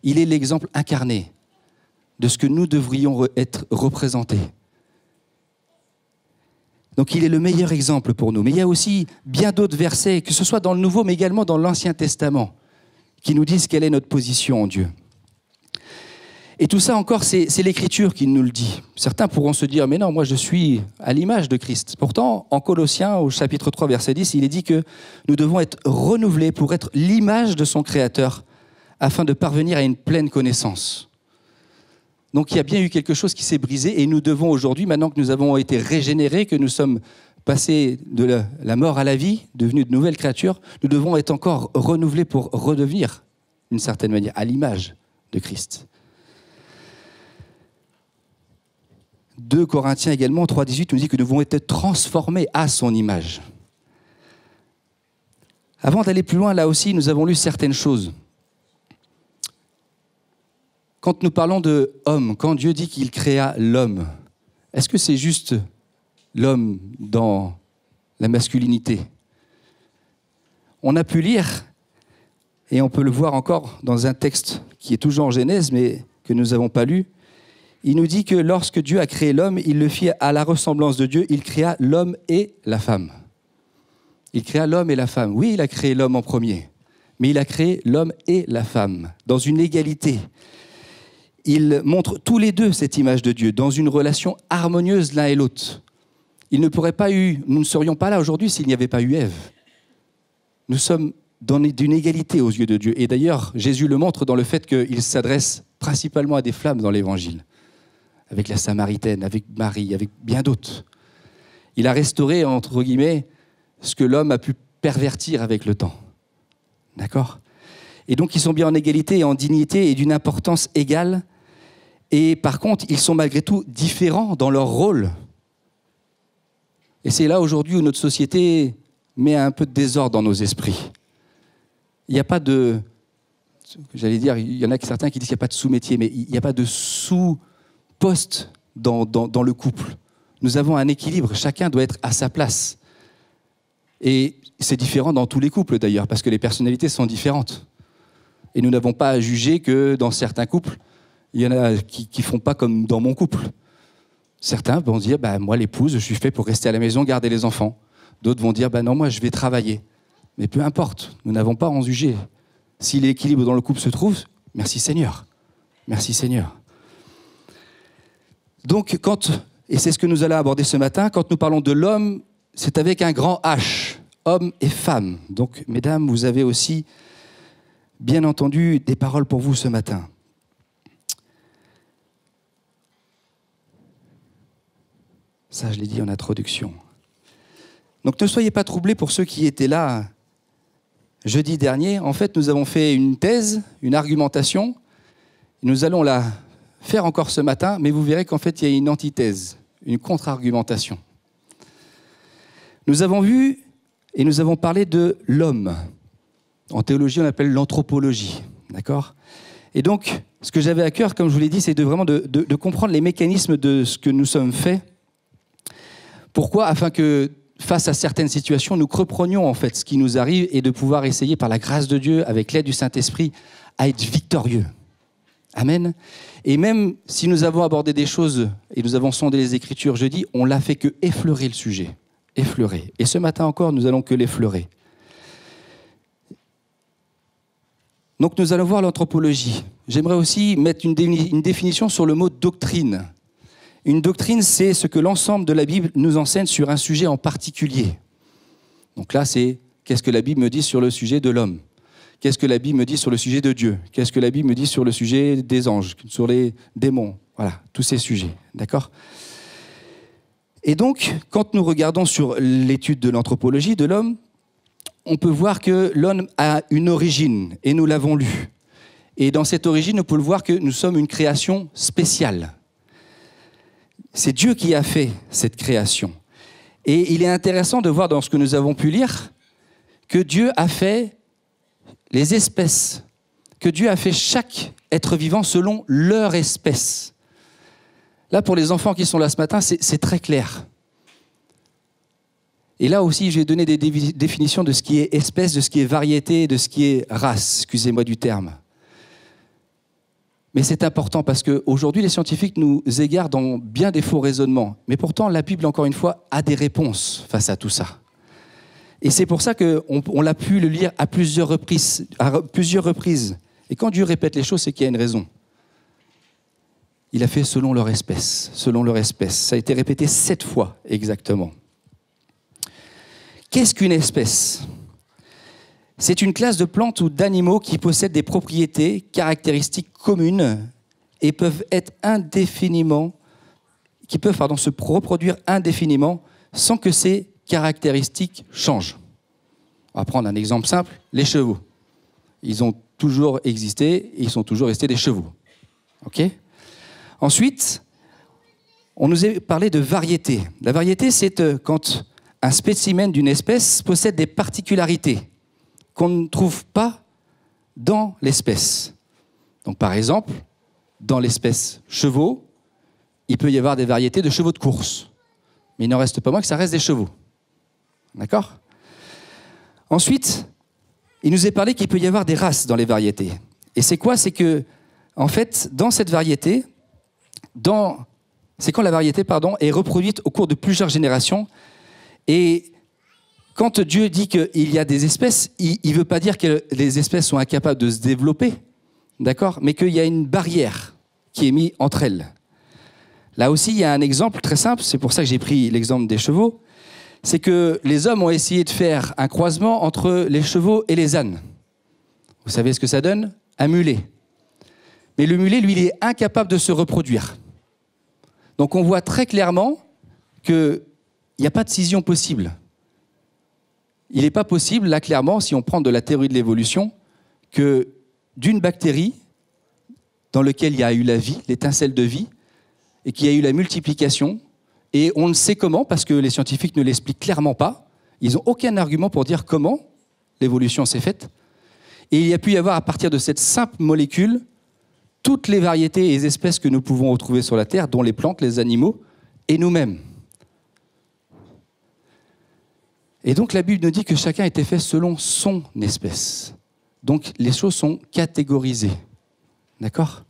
Il est l'exemple incarné de ce que nous devrions être représentés. Donc il est le meilleur exemple pour nous. Mais il y a aussi bien d'autres versets, que ce soit dans le Nouveau, mais également dans l'Ancien Testament, qui nous disent quelle est notre position en Dieu. Et tout ça encore, c'est l'Écriture qui nous le dit. Certains pourront se dire, mais non, moi je suis à l'image de Christ. Pourtant, en Colossiens, au chapitre 3, verset 10, il est dit que nous devons être renouvelés pour être l'image de son Créateur, afin de parvenir à une pleine connaissance. Donc il y a bien eu quelque chose qui s'est brisé et nous devons aujourd'hui, maintenant que nous avons été régénérés, que nous sommes passés de la mort à la vie, devenus de nouvelles créatures, nous devons être encore renouvelés pour redevenir, d'une certaine manière, à l'image de Christ. 2 Corinthiens également, 3,18, nous dit que nous devons être transformés à son image. Avant d'aller plus loin, là aussi, nous avons lu certaines choses. Quand nous parlons de homme, quand Dieu dit qu'il créa l'homme, est-ce que c'est juste l'homme dans la masculinité? On a pu lire, et on peut le voir encore dans un texte qui est toujours en Genèse, mais que nous n'avons pas lu, il nous dit que lorsque Dieu a créé l'homme, il le fit à la ressemblance de Dieu, il créa l'homme et la femme. Il créa l'homme et la femme. Oui, il a créé l'homme en premier, mais il a créé l'homme et la femme dans une égalité. Il montre tous les deux cette image de Dieu, dans une relation harmonieuse l'un et l'autre. Nous ne serions pas là aujourd'hui s'il n'y avait pas eu Ève. Nous sommes d'une égalité aux yeux de Dieu. Et d'ailleurs, Jésus le montre dans le fait qu'il s'adresse principalement à des femmes dans l'Évangile, avec la Samaritaine, avec Marie, avec bien d'autres. Il a restauré, entre guillemets, ce que l'homme a pu pervertir avec le temps. D'accord ? Et donc, ils sont bien en égalité et en dignité et d'une importance égale. Et par contre, ils sont malgré tout différents dans leur rôle. Et c'est là aujourd'hui où notre société met un peu de désordre dans nos esprits. Il n'y a pas de... J'allais dire, il y en a certains qui disent qu'il n'y a pas de sous-métier, mais il n'y a pas de sous-poste dans le couple. Nous avons un équilibre, chacun doit être à sa place. Et c'est différent dans tous les couples d'ailleurs, parce que les personnalités sont différentes. Et nous n'avons pas à juger que dans certains couples, il y en a qui ne font pas comme dans mon couple. Certains vont dire, moi l'épouse, je suis fait pour rester à la maison, garder les enfants. D'autres vont dire, non, moi je vais travailler. Mais peu importe, nous n'avons pas à en juger. Si l'équilibre dans le couple se trouve, merci Seigneur. Merci Seigneur. Donc, et c'est ce que nous allons aborder ce matin, quand nous parlons de l'homme, c'est avec un grand H, homme et femme. Donc, mesdames, vous avez aussi, bien entendu, des paroles pour vous ce matin. Ça, je l'ai dit en introduction. Donc, ne soyez pas troublés pour ceux qui étaient là jeudi dernier. En fait, nous avons fait une thèse, une argumentation. Nous allons la faire encore ce matin, mais vous verrez qu'en fait, il y a une antithèse, une contre-argumentation. Nous avons vu et nous avons parlé de l'homme. En théologie, on appelle l'anthropologie. D'accord ? Et donc, ce que j'avais à cœur, comme je vous l'ai dit, c'est de comprendre les mécanismes de ce que nous sommes faits. Pourquoi ? Afin que, face à certaines situations, nous comprenions en fait ce qui nous arrive et de pouvoir essayer, par la grâce de Dieu, avec l'aide du Saint-Esprit, à être victorieux. Amen. Et même si nous avons abordé des choses et nous avons sondé les Écritures jeudi, on l'a fait que effleurer le sujet. Effleurer. Et ce matin encore, nous allons que l'effleurer. Donc nous allons voir l'anthropologie. J'aimerais aussi mettre une définition sur le mot doctrine. Une doctrine, c'est ce que l'ensemble de la Bible nous enseigne sur un sujet en particulier. Donc là, c'est qu'est-ce que la Bible me dit sur le sujet de l'homme? Qu'est-ce que la Bible me dit sur le sujet de Dieu? Qu'est-ce que la Bible me dit sur le sujet des anges, sur les démons? Voilà, tous ces sujets, d'accord? Et donc, quand nous regardons sur l'étude de l'anthropologie de l'homme, on peut voir que l'homme a une origine, et nous l'avons lu. Et dans cette origine, on peut le voir que nous sommes une création spéciale. C'est Dieu qui a fait cette création. Et il est intéressant de voir dans ce que nous avons pu lire que Dieu a fait les espèces, que Dieu a fait chaque être vivant selon leur espèce. Là, pour les enfants qui sont là ce matin, c'est très clair. Et là aussi, je vais donner des définitions de ce qui est espèce, de ce qui est variété, de ce qui est race, excusez-moi du terme. Mais c'est important parce qu'aujourd'hui, les scientifiques nous égarent dans bien des faux raisonnements. Mais pourtant, la Bible, encore une fois, a des réponses face à tout ça. Et c'est pour ça qu'on l'a pu le lire à plusieurs reprises. Et quand Dieu répète les choses, c'est qu'il y a une raison. Il a fait selon leur espèce, selon leur espèce. Ça a été répété 7 fois exactement. Qu'est-ce qu'une espèce ? C'est une classe de plantes ou d'animaux qui possèdent des propriétés, caractéristiques communes et peuvent être se reproduire indéfiniment sans que ces caractéristiques changent. On va prendre un exemple simple, les chevaux. Ils ont toujours existé et ils sont toujours restés des chevaux. Ok ? Ensuite, on nous a parlé de variété. La variété, c'est quand un spécimen d'une espèce possède des particularités qu'on ne trouve pas dans l'espèce. Donc, par exemple, dans l'espèce chevaux, il peut y avoir des variétés de chevaux de course. Mais il n'en reste pas moins que ça reste des chevaux. D'accord ? Ensuite, il nous est parlé qu'il peut y avoir des races dans les variétés. Et c'est quoi ? C'est que, en fait, dans cette variété, c'est quand la variété est reproduite au cours de plusieurs générations. Et quand Dieu dit qu'il y a des espèces, il ne veut pas dire que les espèces sont incapables de se développer, d'accord ? Mais qu'il y a une barrière qui est mise entre elles. Là aussi, il y a un exemple très simple, c'est pour ça que j'ai pris l'exemple des chevaux, c'est que les hommes ont essayé de faire un croisement entre les chevaux et les ânes. Vous savez ce que ça donne ? Un mulet. Mais le mulet, lui, il est incapable de se reproduire. Donc on voit très clairement qu'il n'y a pas de scission possible. Il n'est pas possible, là clairement, si on prend de la théorie de l'évolution, que d'une bactérie dans laquelle il y a eu la vie, l'étincelle de vie, et qu'il y a eu la multiplication, et on ne sait comment, parce que les scientifiques ne l'expliquent clairement pas, ils n'ont aucun argument pour dire comment l'évolution s'est faite, et il y a pu y avoir à partir de cette simple molécule toutes les variétés et les espèces que nous pouvons retrouver sur la Terre, dont les plantes, les animaux et nous-mêmes. Et donc la Bible nous dit que chacun était fait selon son espèce. Donc les choses sont catégorisées. D'accord ?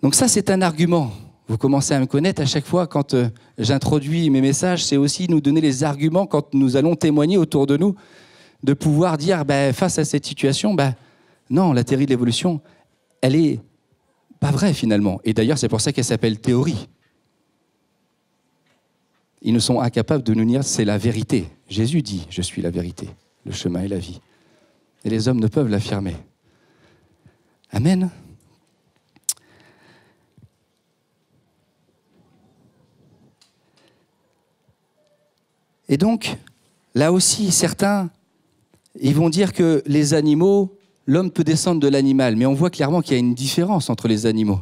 Donc ça, c'est un argument. Vous commencez à me connaître à chaque fois quand j'introduis mes messages, c'est aussi nous donner les arguments quand nous allons témoigner autour de nous, de pouvoir dire, face à cette situation, non, la théorie de l'évolution, elle est pas vraie finalement. Et d'ailleurs, c'est pour ça qu'elle s'appelle théorie. Ils ne sont incapables de nous dire c'est la vérité. Jésus dit, je suis la vérité, le chemin et la vie. Et les hommes ne peuvent l'affirmer. Amen. Et donc, là aussi, certains, ils vont dire que les animaux, l'homme peut descendre de l'animal, mais on voit clairement qu'il y a une différence entre les animaux.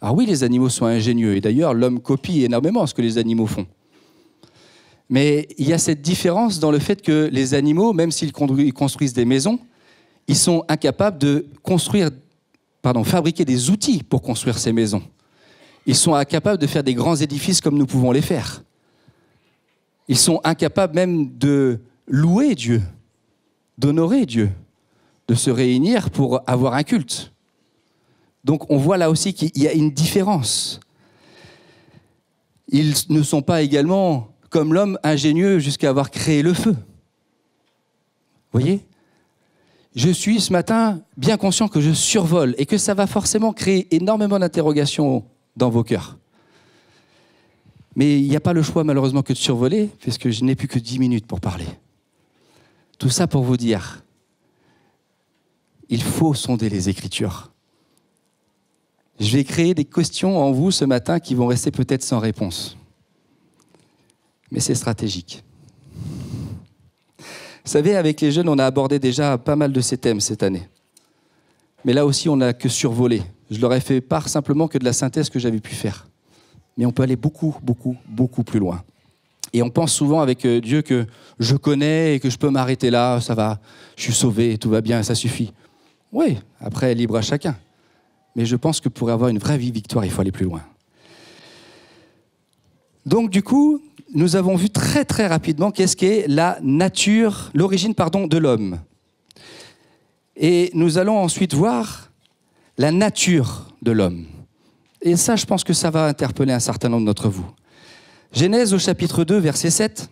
Alors oui, les animaux sont ingénieux, et d'ailleurs, l'homme copie énormément ce que les animaux font. Mais il y a cette différence dans le fait que les animaux, même s'ils construisent des maisons, ils sont incapables de fabriquer des outils pour construire ces maisons. Ils sont incapables de faire des grands édifices comme nous pouvons les faire. Ils sont incapables même de louer Dieu, d'honorer Dieu, de se réunir pour avoir un culte. Donc on voit là aussi qu'il y a une différence. Ils ne sont pas également, comme l'homme, ingénieux jusqu'à avoir créé le feu. Vous voyez ? je suis ce matin bien conscient que je survole et que ça va forcément créer énormément d'interrogations dans vos cœurs. Mais il n'y a pas le choix malheureusement que de survoler, puisque je n'ai plus que 10 minutes pour parler. Tout ça pour vous dire, il faut sonder les Écritures. Je vais créer des questions en vous ce matin qui vont rester peut-être sans réponse. Mais c'est stratégique. Vous savez, avec les jeunes, on a abordé déjà pas mal de ces thèmes cette année. Mais là aussi, on n'a que survolé. Je leur ai fait part simplement que de la synthèse que j'avais pu faire. Mais on peut aller beaucoup, beaucoup, beaucoup plus loin. Et on pense souvent avec Dieu que je connais et que je peux m'arrêter là, ça va, je suis sauvé, tout va bien, ça suffit. Oui, après, libre à chacun. Mais je pense que pour avoir une vraie victoire, il faut aller plus loin. Donc du coup, nous avons vu très très rapidement qu'est-ce qu'est la nature, l'origine de l'homme. Et nous allons ensuite voir la nature de l'homme. Et ça, je pense que ça va interpeller un certain nombre d'entre vous. Genèse au chapitre 2, verset 7,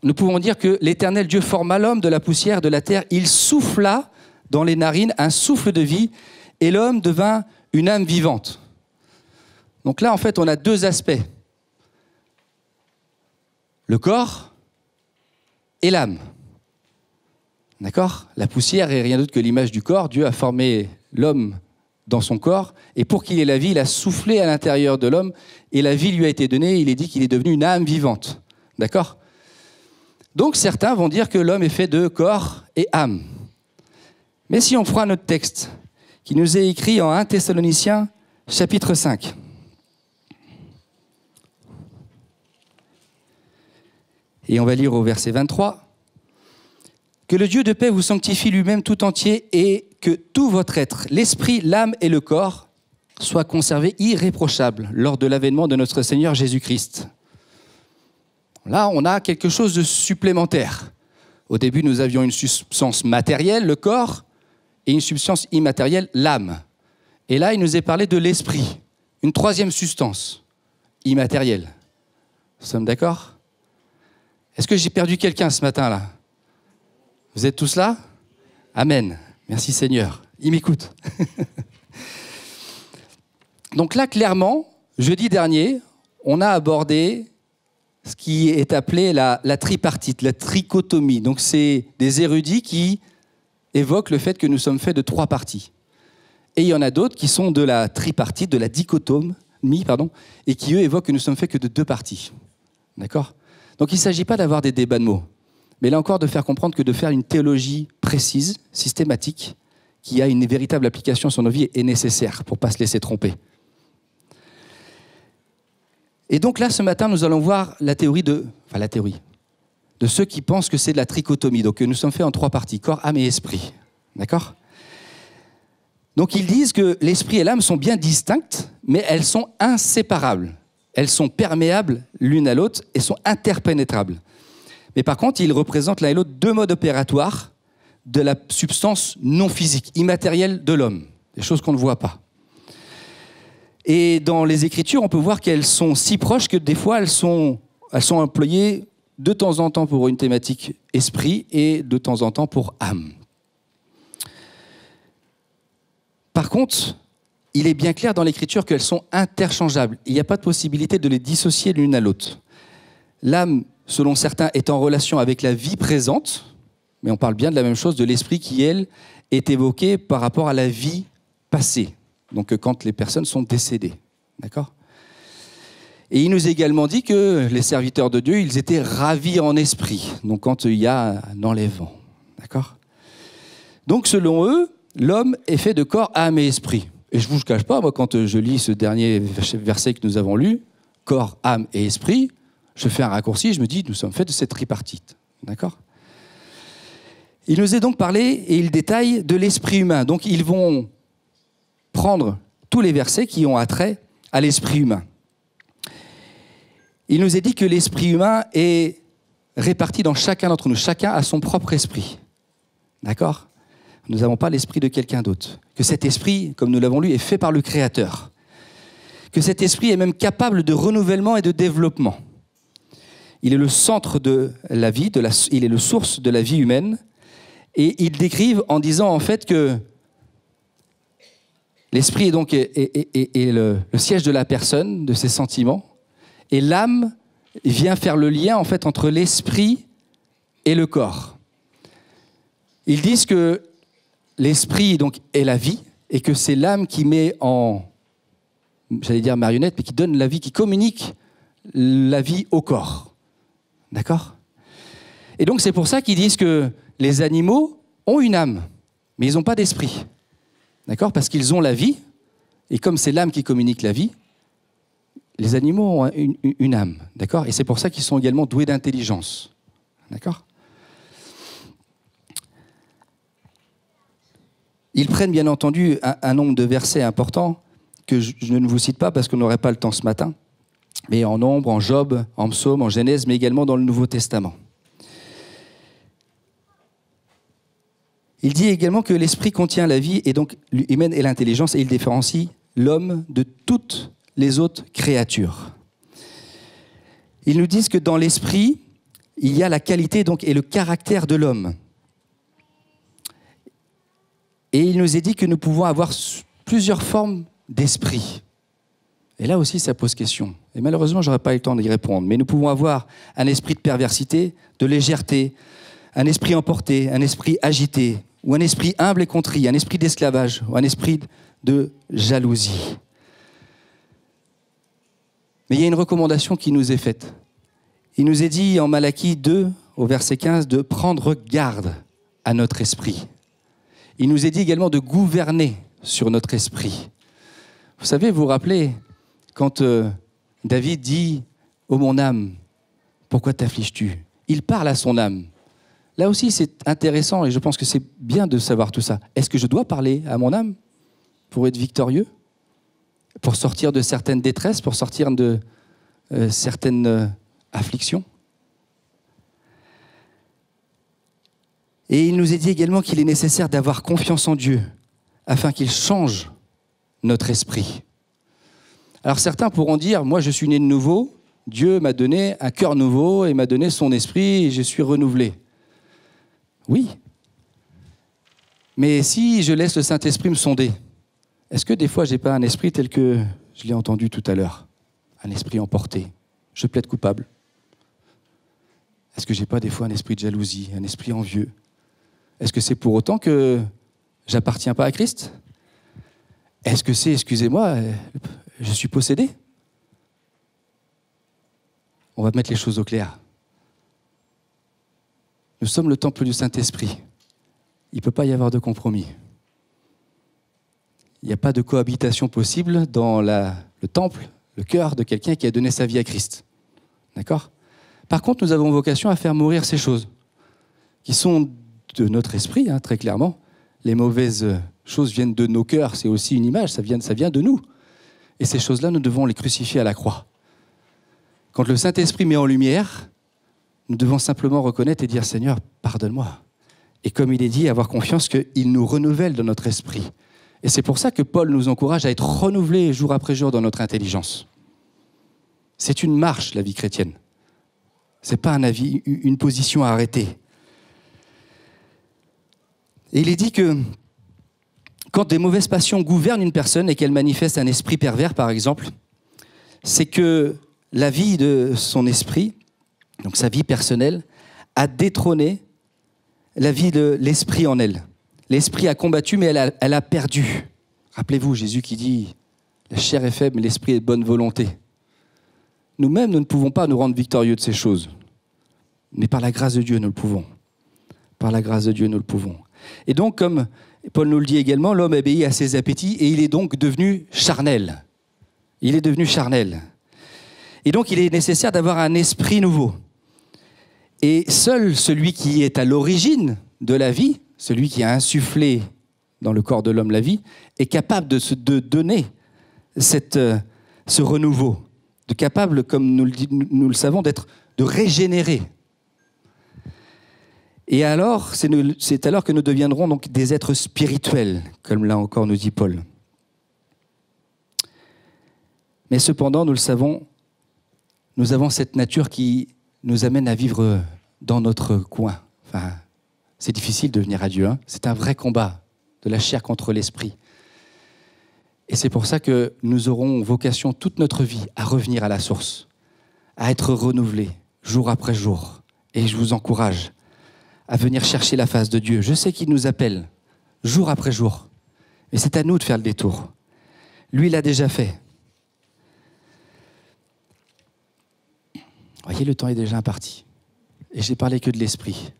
nous pouvons dire que l'Éternel Dieu forma l'homme de la poussière de la terre, il souffla dans les narines un souffle de vie, et l'homme devint une âme vivante. Donc là, en fait, on a deux aspects. Le corps et l'âme. D'accord ? La poussière est rien d'autre que l'image du corps. Dieu a formé l'homme dans son corps, et pour qu'il ait la vie, il a soufflé à l'intérieur de l'homme, et la vie lui a été donnée, il est dit qu'il est devenu une âme vivante. D'accord ? Donc certains vont dire que l'homme est fait de corps et âme. Mais si on prend notre texte, qui nous est écrit en 1 Thessaloniciens, chapitre 5. Et on va lire au verset 23. « Que le Dieu de paix vous sanctifie lui-même tout entier et que tout votre être, l'esprit, l'âme et le corps, soient conservés irréprochables lors de l'avènement de notre Seigneur Jésus-Christ. » Là, on a quelque chose de supplémentaire. Au début, nous avions une substance matérielle, le corps, et une substance immatérielle, l'âme. Et là, il nous est parlé de l'esprit, une troisième substance immatérielle. Nous sommes d'accord ? Est-ce que j'ai perdu quelqu'un ce matin-là ? Vous êtes tous là ? Amen. Merci Seigneur. Il m'écoute. Donc là, clairement, jeudi dernier, on a abordé ce qui est appelé la tripartite, la trichotomie. Donc c'est des érudits qui évoquent le fait que nous sommes faits de 3 parties. Et il y en a d'autres qui sont de la tripartite, de la dichotomie, et qui eux évoquent que nous sommes faits que de 2 parties. D'accord ? Donc il ne s'agit pas d'avoir des débats de mots, mais là encore de faire comprendre que de faire une théologie précise, systématique, qui a une véritable application sur nos vies est nécessaire pour ne pas se laisser tromper. Et donc là, ce matin, nous allons voir la théorie de ceux qui pensent que c'est de la trichotomie, donc que nous sommes faits en 3 parties, corps, âme et esprit. D'accord ? Donc ils disent que l'esprit et l'âme sont bien distinctes, mais elles sont inséparables. Elles sont perméables l'une à l'autre et sont interpénétrables. Mais par contre, ils représentent l'un et l'autre 2 modes opératoires de la substance non physique, immatérielle de l'homme, des choses qu'on ne voit pas. Et dans les Écritures, on peut voir qu'elles sont si proches que des fois, elles sont employées de temps en temps pour une thématique esprit et de temps en temps pour âme. Par contre, il est bien clair dans l'Écriture qu'elles sont interchangeables. Il n'y a pas de possibilité de les dissocier l'une à l'autre. L'âme, selon certains, est en relation avec la vie présente, mais on parle bien de la même chose, de l'esprit qui, elle, est évoquée par rapport à la vie passée. Donc quand les personnes sont décédées. D'accord ? Et il nous est également dit que les serviteurs de Dieu, ils étaient ravis en esprit. Donc quand il y a un enlèvement. D'accord ? Donc selon eux, l'homme est fait de corps, âme et esprit. Et je ne vous cache pas, moi, quand je lis ce dernier verset que nous avons lu, corps, âme et esprit, je fais un raccourci, je me dis, nous sommes faits de cette tripartite. D'accord ? Il nous est donc parlé, et il détaille, de l'esprit humain. Donc ils vont prendre tous les versets qui ont attrait à l'esprit humain. Il nous est dit que l'esprit humain est réparti dans chacun d'entre nous. Chacun a son propre esprit. D'accord ? Nous n'avons pas l'esprit de quelqu'un d'autre. Que cet esprit, comme nous l'avons lu, est fait par le Créateur. Que cet esprit est même capable de renouvellement et de développement. Il est le centre de la vie, il est le source de la vie humaine. Et ils décrivent en disant en fait que l'esprit est donc est le siège de la personne, de ses sentiments, et l'âme vient faire le lien en fait entre l'esprit et le corps. Ils disent que l'esprit donc est la vie et que c'est l'âme qui met en, j'allais dire marionnette, mais qui donne la vie, qui communique la vie au corps. D'accord ? Et donc c'est pour ça qu'ils disent que les animaux ont une âme, mais ils n'ont pas d'esprit. D'accord ? Parce qu'ils ont la vie, et comme c'est l'âme qui communique la vie, les animaux ont une âme. D'accord ? Et c'est pour ça qu'ils sont également doués d'intelligence. D'accord ? Ils prennent bien entendu un nombre de versets importants que je ne vous cite pas parce qu'on n'aurait pas le temps ce matin, mais en Nombre, en Job, en Psaume, en Genèse, mais également dans le Nouveau Testament. Il dit également que l'esprit contient la vie et donc humaine et l'intelligence, et il différencie l'homme de toutes les autres créatures. Ils nous disent que dans l'esprit, il y a la qualité donc, et le caractère de l'homme. Et il nous est dit que nous pouvons avoir plusieurs formes d'esprit. Et là aussi, ça pose question. Et malheureusement, je n'aurai pas eu le temps d'y répondre. Mais nous pouvons avoir un esprit de perversité, de légèreté, un esprit emporté, un esprit agité, ou un esprit humble et contrit, un esprit d'esclavage, ou un esprit de jalousie. Mais il y a une recommandation qui nous est faite. Il nous est dit en Malachie 2, au verset 15, de prendre garde à notre esprit. Il nous est dit également de gouverner sur notre esprit. Vous savez, vous vous rappelez, quand David dit « Ô mon âme, pourquoi t'affliges-tu » Il parle à son âme. Là aussi, c'est intéressant et je pense que c'est bien de savoir tout ça. Est-ce que je dois parler à mon âme pour être victorieux ? Pour sortir de certaines détresses, pour sortir de certaines afflictions ? Et il nous est dit également qu'il est nécessaire d'avoir confiance en Dieu afin qu'il change notre esprit. Alors certains pourront dire, moi je suis né de nouveau, Dieu m'a donné un cœur nouveau et m'a donné son esprit et je suis renouvelé. Oui, mais si je laisse le Saint-Esprit me sonder, est-ce que des fois je n'ai pas un esprit tel que je l'ai entendu tout à l'heure ? Un esprit emporté, je plaide coupable. Est-ce que je n'ai pas des fois un esprit de jalousie, un esprit envieux ? Est-ce que c'est pour autant que j'appartiens pas à Christ ? Est-ce que c'est, excusez-moi, je suis possédé ? On va mettre les choses au clair. Nous sommes le temple du Saint-Esprit. Il ne peut pas y avoir de compromis. Il n'y a pas de cohabitation possible dans le temple, le cœur de quelqu'un qui a donné sa vie à Christ. D'accord ? Par contre, nous avons vocation à faire mourir ces choses qui sont de notre esprit, très clairement. Les mauvaises choses viennent de nos cœurs, c'est aussi une image, ça vient de nous. Et ces choses-là, nous devons les crucifier à la croix. Quand le Saint-Esprit met en lumière, nous devons simplement reconnaître et dire « Seigneur, pardonne-moi ». Et comme il est dit, avoir confiance qu'il nous renouvelle dans notre esprit. Et c'est pour ça que Paul nous encourage à être renouvelés jour après jour dans notre intelligence. C'est une marche, la vie chrétienne. Ce n'est pas un avis, une position à arrêter. Et il est dit que quand des mauvaises passions gouvernent une personne et qu'elle manifeste un esprit pervers, par exemple, c'est que la vie de son esprit, donc sa vie personnelle, a détrôné la vie de l'esprit en elle. L'esprit a combattu, mais elle a perdu. Rappelez-vous, Jésus qui dit « La chair est faible, mais l'esprit est de bonne volonté ». Nous-mêmes, nous ne pouvons pas nous rendre victorieux de ces choses. Mais par la grâce de Dieu, nous le pouvons. Par la grâce de Dieu, nous le pouvons. Et donc, comme Paul nous le dit également, l'homme obéit à ses appétits et il est donc devenu charnel. Il est devenu charnel. Et donc, il est nécessaire d'avoir un esprit nouveau. Et seul celui qui est à l'origine de la vie, celui qui a insufflé dans le corps de l'homme la vie, est capable de donner ce renouveau, de capable, comme nous le savons, de régénérer. Et alors, c'est alors que nous deviendrons donc des êtres spirituels, comme là encore nous dit Paul. Mais cependant, nous le savons, nous avons cette nature qui nous amène à vivre dans notre coin, enfin, C'est difficile de venir à Dieu, hein. C'est un vrai combat de la chair contre l'esprit. Et c'est pour ça que nous aurons vocation toute notre vie à revenir à la source, à être renouvelés jour après jour. Et je vous encourage à venir chercher la face de Dieu. Je sais qu'il nous appelle jour après jour, mais c'est à nous de faire le détour. Lui, il l'a déjà fait. Vous voyez, le temps est déjà imparti. Et j'ai parlé que de l'esprit.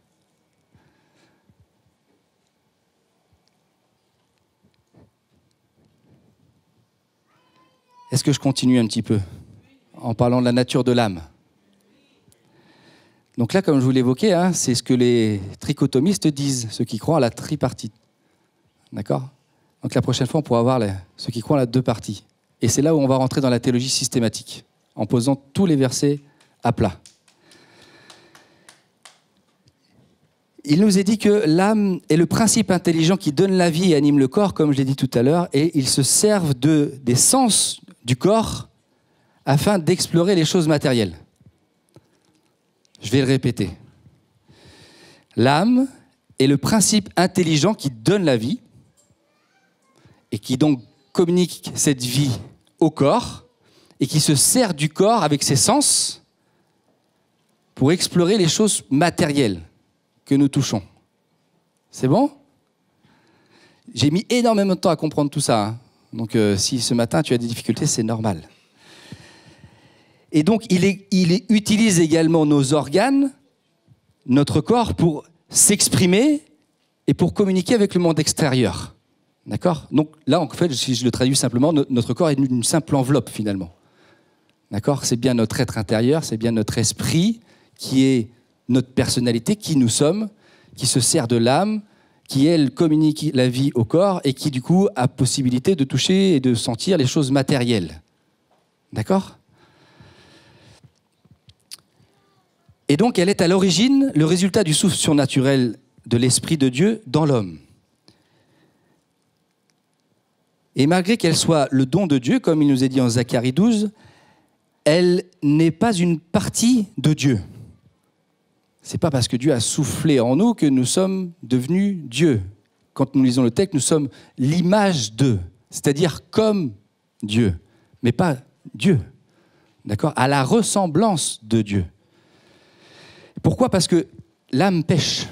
Est-ce que je continue un petit peu en parlant de la nature de l'âme? Donc là, comme je vous l'évoquais, hein, c'est ce que les trichotomistes disent, ceux qui croient à la tripartite. D'accord? Donc la prochaine fois, on pourra voir ceux qui croient à la deux parties. Et c'est là où on va rentrer dans la théologie systématique, en posant tous les versets à plat. Il nous est dit que l'âme est le principe intelligent qui donne la vie et anime le corps, comme je l'ai dit tout à l'heure, et ils se servent des sens du corps afin d'explorer les choses matérielles. Je vais le répéter. L'âme est le principe intelligent qui donne la vie et qui donc communique cette vie au corps et qui se sert du corps avec ses sens pour explorer les choses matérielles que nous touchons. C'est bon? J'ai mis énormément de temps à comprendre tout ça, hein. Donc si ce matin tu as des difficultés, c'est normal. Et donc il utilise également nos organes, notre corps, pour s'exprimer et pour communiquer avec le monde extérieur. D'accord? Donc là, en fait, si je le traduis simplement, notre corps est une simple enveloppe finalement. D'accord? C'est bien notre être intérieur, c'est bien notre esprit qui est notre personnalité, qui nous sommes, qui se sert de l'âme, qui, elle, communique la vie au corps et qui, du coup, a possibilité de toucher et de sentir les choses matérielles. D'accord? Et donc, elle est à l'origine le résultat du souffle surnaturel de l'Esprit de Dieu dans l'homme. Et malgré qu'elle soit le don de Dieu, comme il nous est dit en Zacharie 12, elle n'est pas une partie de Dieu. Ce n'est pas parce que Dieu a soufflé en nous que nous sommes devenus Dieu. Quand nous lisons le texte, nous sommes l'image d'eux, c'est-à-dire comme Dieu, mais pas Dieu. D'accord? À la ressemblance de Dieu. Pourquoi? Parce que l'âme pêche.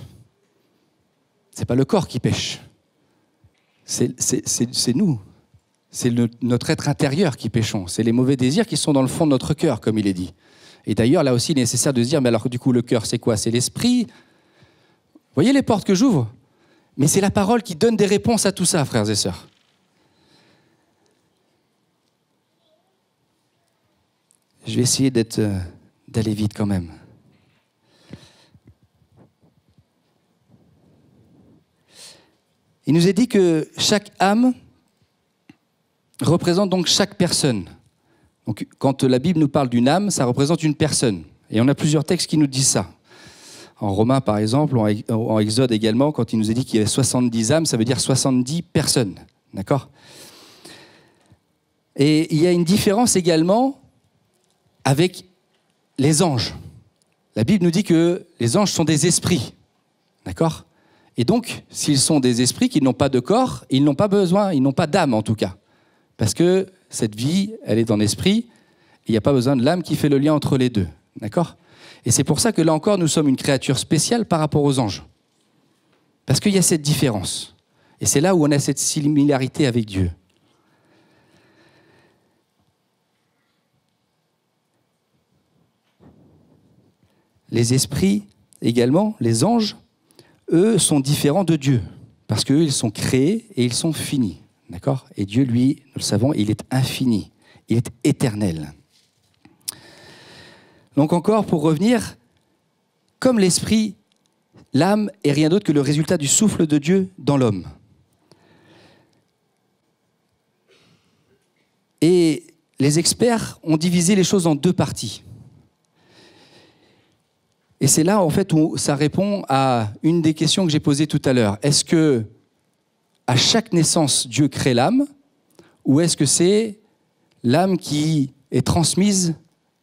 Ce n'est pas le corps qui pêche. C'est nous. C'est notre être intérieur qui péchons. C'est les mauvais désirs qui sont dans le fond de notre cœur, comme il est dit. Et d'ailleurs, là aussi, il est nécessaire de se dire, mais alors du coup, le cœur, c'est quoi? C'est l'esprit. Vous voyez les portes que j'ouvre? Mais c'est la parole qui donne des réponses à tout ça, frères et sœurs. Je vais essayer d'aller vite quand même. Il nous est dit que chaque âme représente donc chaque personne. Donc, quand la Bible nous parle d'une âme, ça représente une personne. Et on a plusieurs textes qui nous disent ça. En Romains, par exemple, en Exode également, quand il nous est dit qu'il y avait 70 âmes, ça veut dire 70 personnes. D'accord? Et il y a une différence également avec les anges. La Bible nous dit que les anges sont des esprits. D'accord? Et donc, s'ils sont des esprits qui n'ont pas de corps, ils n'ont pas besoin, ils n'ont pas d'âme en tout cas. Parce que cette vie, elle est dans l'esprit, il n'y a pas besoin de l'âme qui fait le lien entre les deux. D'accord? Et c'est pour ça que là encore, nous sommes une créature spéciale par rapport aux anges. Parce qu'il y a cette différence. Et c'est là où on a cette similarité avec Dieu. Les esprits également, les anges, eux, sont différents de Dieu. Parce qu'eux, ils sont créés et ils sont finis. D'accord? Et Dieu, lui, nous le savons, il est infini. Il est éternel. Donc encore, pour revenir, comme l'esprit, l'âme est rien d'autre que le résultat du souffle de Dieu dans l'homme. Et les experts ont divisé les choses en deux parties. Et c'est là, en fait, où ça répond à une des questions que j'ai posées tout à l'heure. Est-ce que à chaque naissance, Dieu crée l'âme, ou est-ce que c'est l'âme qui est transmise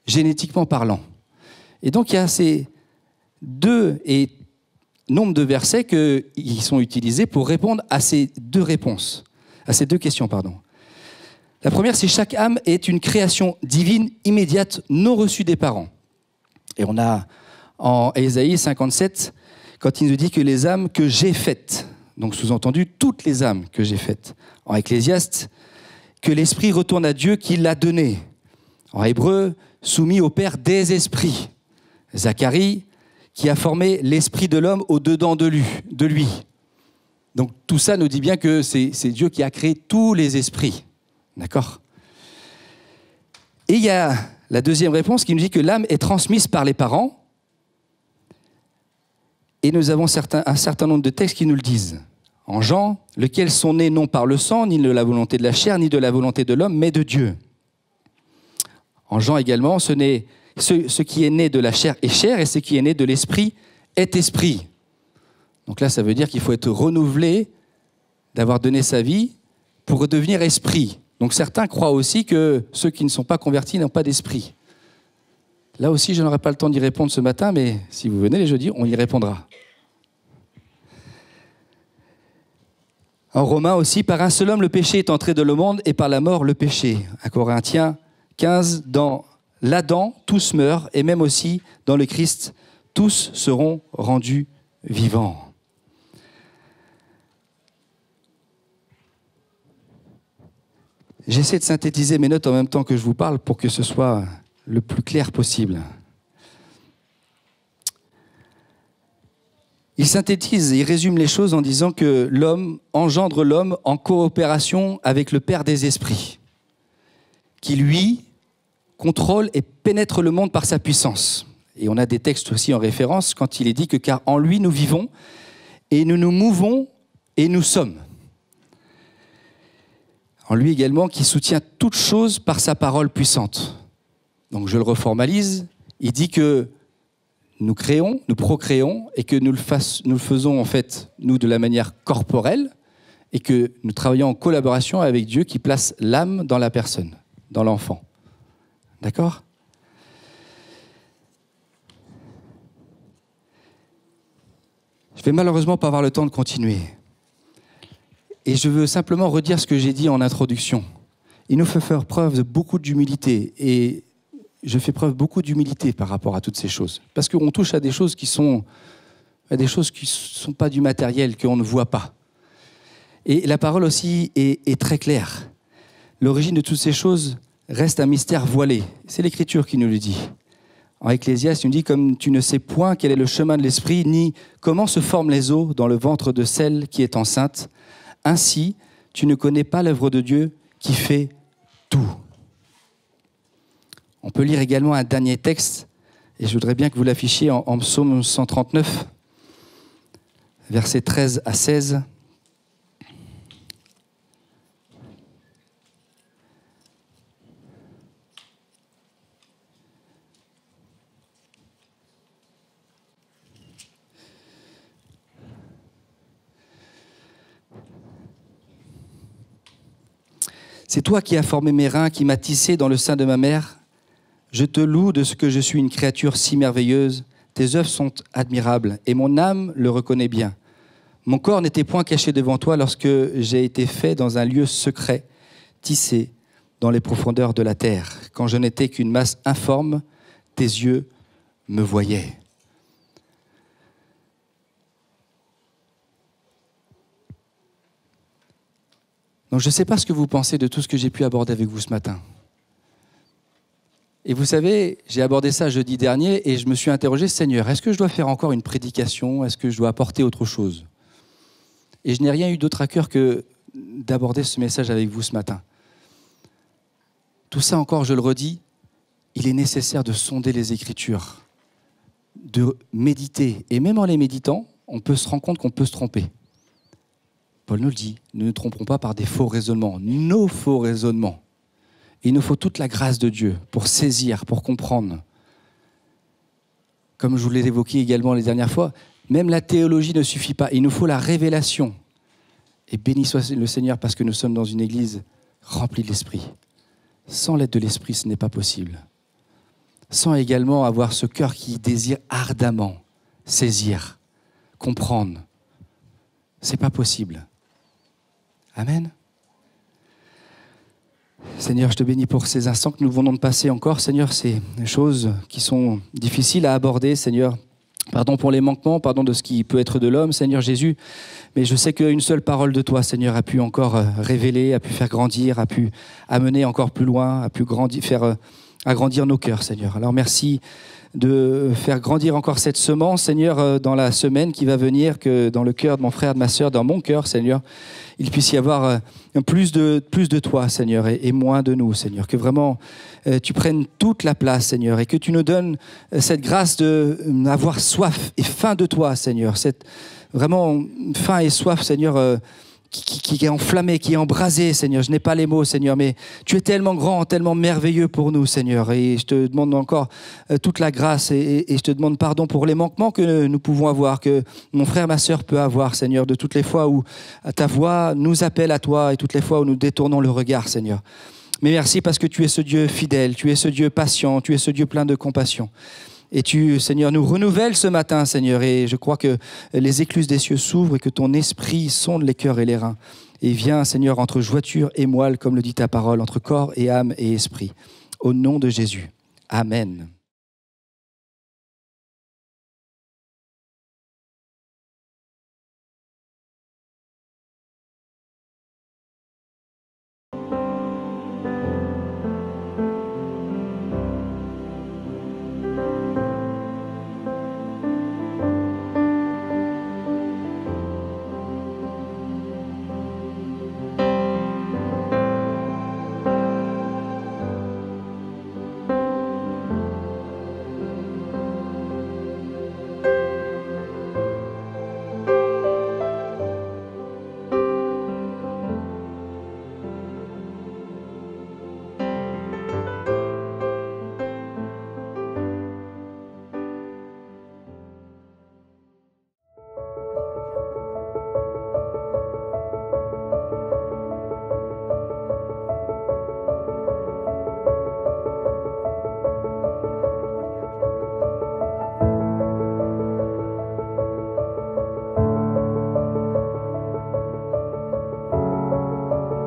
génétiquement parlant? Et donc, il y a ces deux, et nombre de versets qui sont utilisés pour répondre à ces deux questions. La première, c'est chaque âme est une création divine immédiate, non reçue des parents. Et on a en Ésaïe 57, quand il nous dit que les âmes que j'ai faites, donc sous-entendu toutes les âmes que j'ai faites. En Ecclésiaste, que l'esprit retourne à Dieu qui l'a donné. En hébreu, soumis au Père des esprits. Zacharie, qui a formé l'esprit de l'homme au-dedans de lui. Donc tout ça nous dit bien que c'est Dieu qui a créé tous les esprits. D'accord ? Et il y a la deuxième réponse qui nous dit que l'âme est transmise par les parents. Et nous avons un certain nombre de textes qui nous le disent. En Jean, lesquels sont nés non par le sang, ni de la volonté de la chair, ni de la volonté de l'homme, mais de Dieu. En Jean également, ce qui est né de la chair est chair, et ce qui est né de l'esprit est esprit. Donc là, ça veut dire qu'il faut être renouvelé, d'avoir donné sa vie pour redevenir esprit. Donc certains croient aussi que ceux qui ne sont pas convertis n'ont pas d'esprit. Là aussi, je n'aurai pas le temps d'y répondre ce matin, mais si vous venez les jeudis, on y répondra. En Romains aussi, par un seul homme, le péché est entré dans le monde, et par la mort, le péché. À Corinthiens 15, dans l'Adam, tous meurent, et même aussi dans le Christ, tous seront rendus vivants. J'essaie de synthétiser mes notes en même temps que je vous parle pour que ce soit le plus clair possible. Il synthétise et il résume les choses en disant que l'homme engendre l'homme en coopération avec le Père des esprits, qui lui contrôle et pénètre le monde par sa puissance. Et on a des textes aussi en référence quand il est dit que car en lui nous vivons et nous nous mouvons et nous sommes. En lui également qui soutient toutes choses par sa parole puissante. Donc je le reformalise, il dit que nous créons, nous procréons et que nous le faisons en fait, nous, de la manière corporelle et que nous travaillons en collaboration avec Dieu qui place l'âme dans la personne, dans l'enfant. D'accord ? Je vais malheureusement pas avoir le temps de continuer. Et je veux simplement redire ce que j'ai dit en introduction. Il nous faut faire preuve de beaucoup d'humilité. Et je fais preuve beaucoup d'humilité par rapport à toutes ces choses. Parce qu'on touche à des choses qui sont pas du matériel, qu'on ne voit pas. Et la parole aussi est très claire. L'origine de toutes ces choses reste un mystère voilé. C'est l'Écriture qui nous le dit. En Ecclésiaste, il nous dit « Comme tu ne sais point quel est le chemin de l'esprit, ni comment se forment les os dans le ventre de celle qui est enceinte, ainsi tu ne connais pas l'œuvre de Dieu qui fait tout. » On peut lire également un dernier texte, et je voudrais bien que vous l'affichiez en psaume 139, versets 13 à 16. C'est toi qui as formé mes reins, qui m'as tissé dans le sein de ma mère. Je te loue de ce que je suis une créature si merveilleuse. Tes œuvres sont admirables et mon âme le reconnaît bien. Mon corps n'était point caché devant toi lorsque j'ai été fait dans un lieu secret, tissé dans les profondeurs de la terre. Quand je n'étais qu'une masse informe, tes yeux me voyaient. Donc je ne sais pas ce que vous pensez de tout ce que j'ai pu aborder avec vous ce matin. Et vous savez, j'ai abordé ça jeudi dernier et je me suis interrogé, Seigneur, est-ce que je dois faire encore une prédication ? Est-ce que je dois apporter autre chose ? Et je n'ai rien eu d'autre à cœur que d'aborder ce message avec vous ce matin. Tout ça encore, je le redis, il est nécessaire de sonder les Écritures, de méditer. Et même en les méditant, on peut se rendre compte qu'on peut se tromper. Paul nous le dit, nous ne tromperons pas par des faux raisonnements, nos faux raisonnements. Il nous faut toute la grâce de Dieu pour saisir, pour comprendre. Comme je vous l'ai évoqué également les dernières fois, même la théologie ne suffit pas. Il nous faut la révélation. Et béni soit le Seigneur parce que nous sommes dans une église remplie de l'Esprit. Sans l'aide de l'Esprit, ce n'est pas possible. Sans également avoir ce cœur qui désire ardemment saisir comprendre. C'est pas possible. Amen. Seigneur, je te bénis pour ces instants que nous venons de passer encore. Seigneur, c'est des choses qui sont difficiles à aborder, Seigneur. Pardon pour les manquements, pardon de ce qui peut être de l'homme, Seigneur Jésus. Mais je sais qu'une seule parole de toi, Seigneur, a pu encore révéler, a pu faire grandir, a pu amener encore plus loin, a pu faire agrandir nos cœurs, Seigneur. Alors merci de faire grandir encore cette semence, Seigneur, dans la semaine qui va venir, que dans le cœur de mon frère, de ma sœur, dans mon cœur, Seigneur, il puisse y avoir plus de toi, Seigneur, et moins de nous, Seigneur. Que vraiment tu prennes toute la place, Seigneur, et que tu nous donnes cette grâce d'avoir soif et faim de toi, Seigneur. Cette vraiment faim et soif, Seigneur, qui est enflammé, qui est embrasé, Seigneur. Je n'ai pas les mots, Seigneur, mais tu es tellement grand, tellement merveilleux pour nous, Seigneur. Et je te demande encore toute la grâce et je te demande pardon pour les manquements que nous pouvons avoir, que mon frère, ma sœur peut avoir, Seigneur, de toutes les fois où ta voix nous appelle à toi et toutes les fois où nous détournons le regard, Seigneur. Mais merci parce que tu es ce Dieu fidèle, tu es ce Dieu patient, tu es ce Dieu plein de compassion. Et tu, Seigneur, nous renouvelles ce matin, Seigneur. Et je crois que les écluses des cieux s'ouvrent et que ton esprit sonde les cœurs et les reins. Et viens, Seigneur, entre jointure et moelle, comme le dit ta parole, entre corps et âme et esprit. Au nom de Jésus. Amen.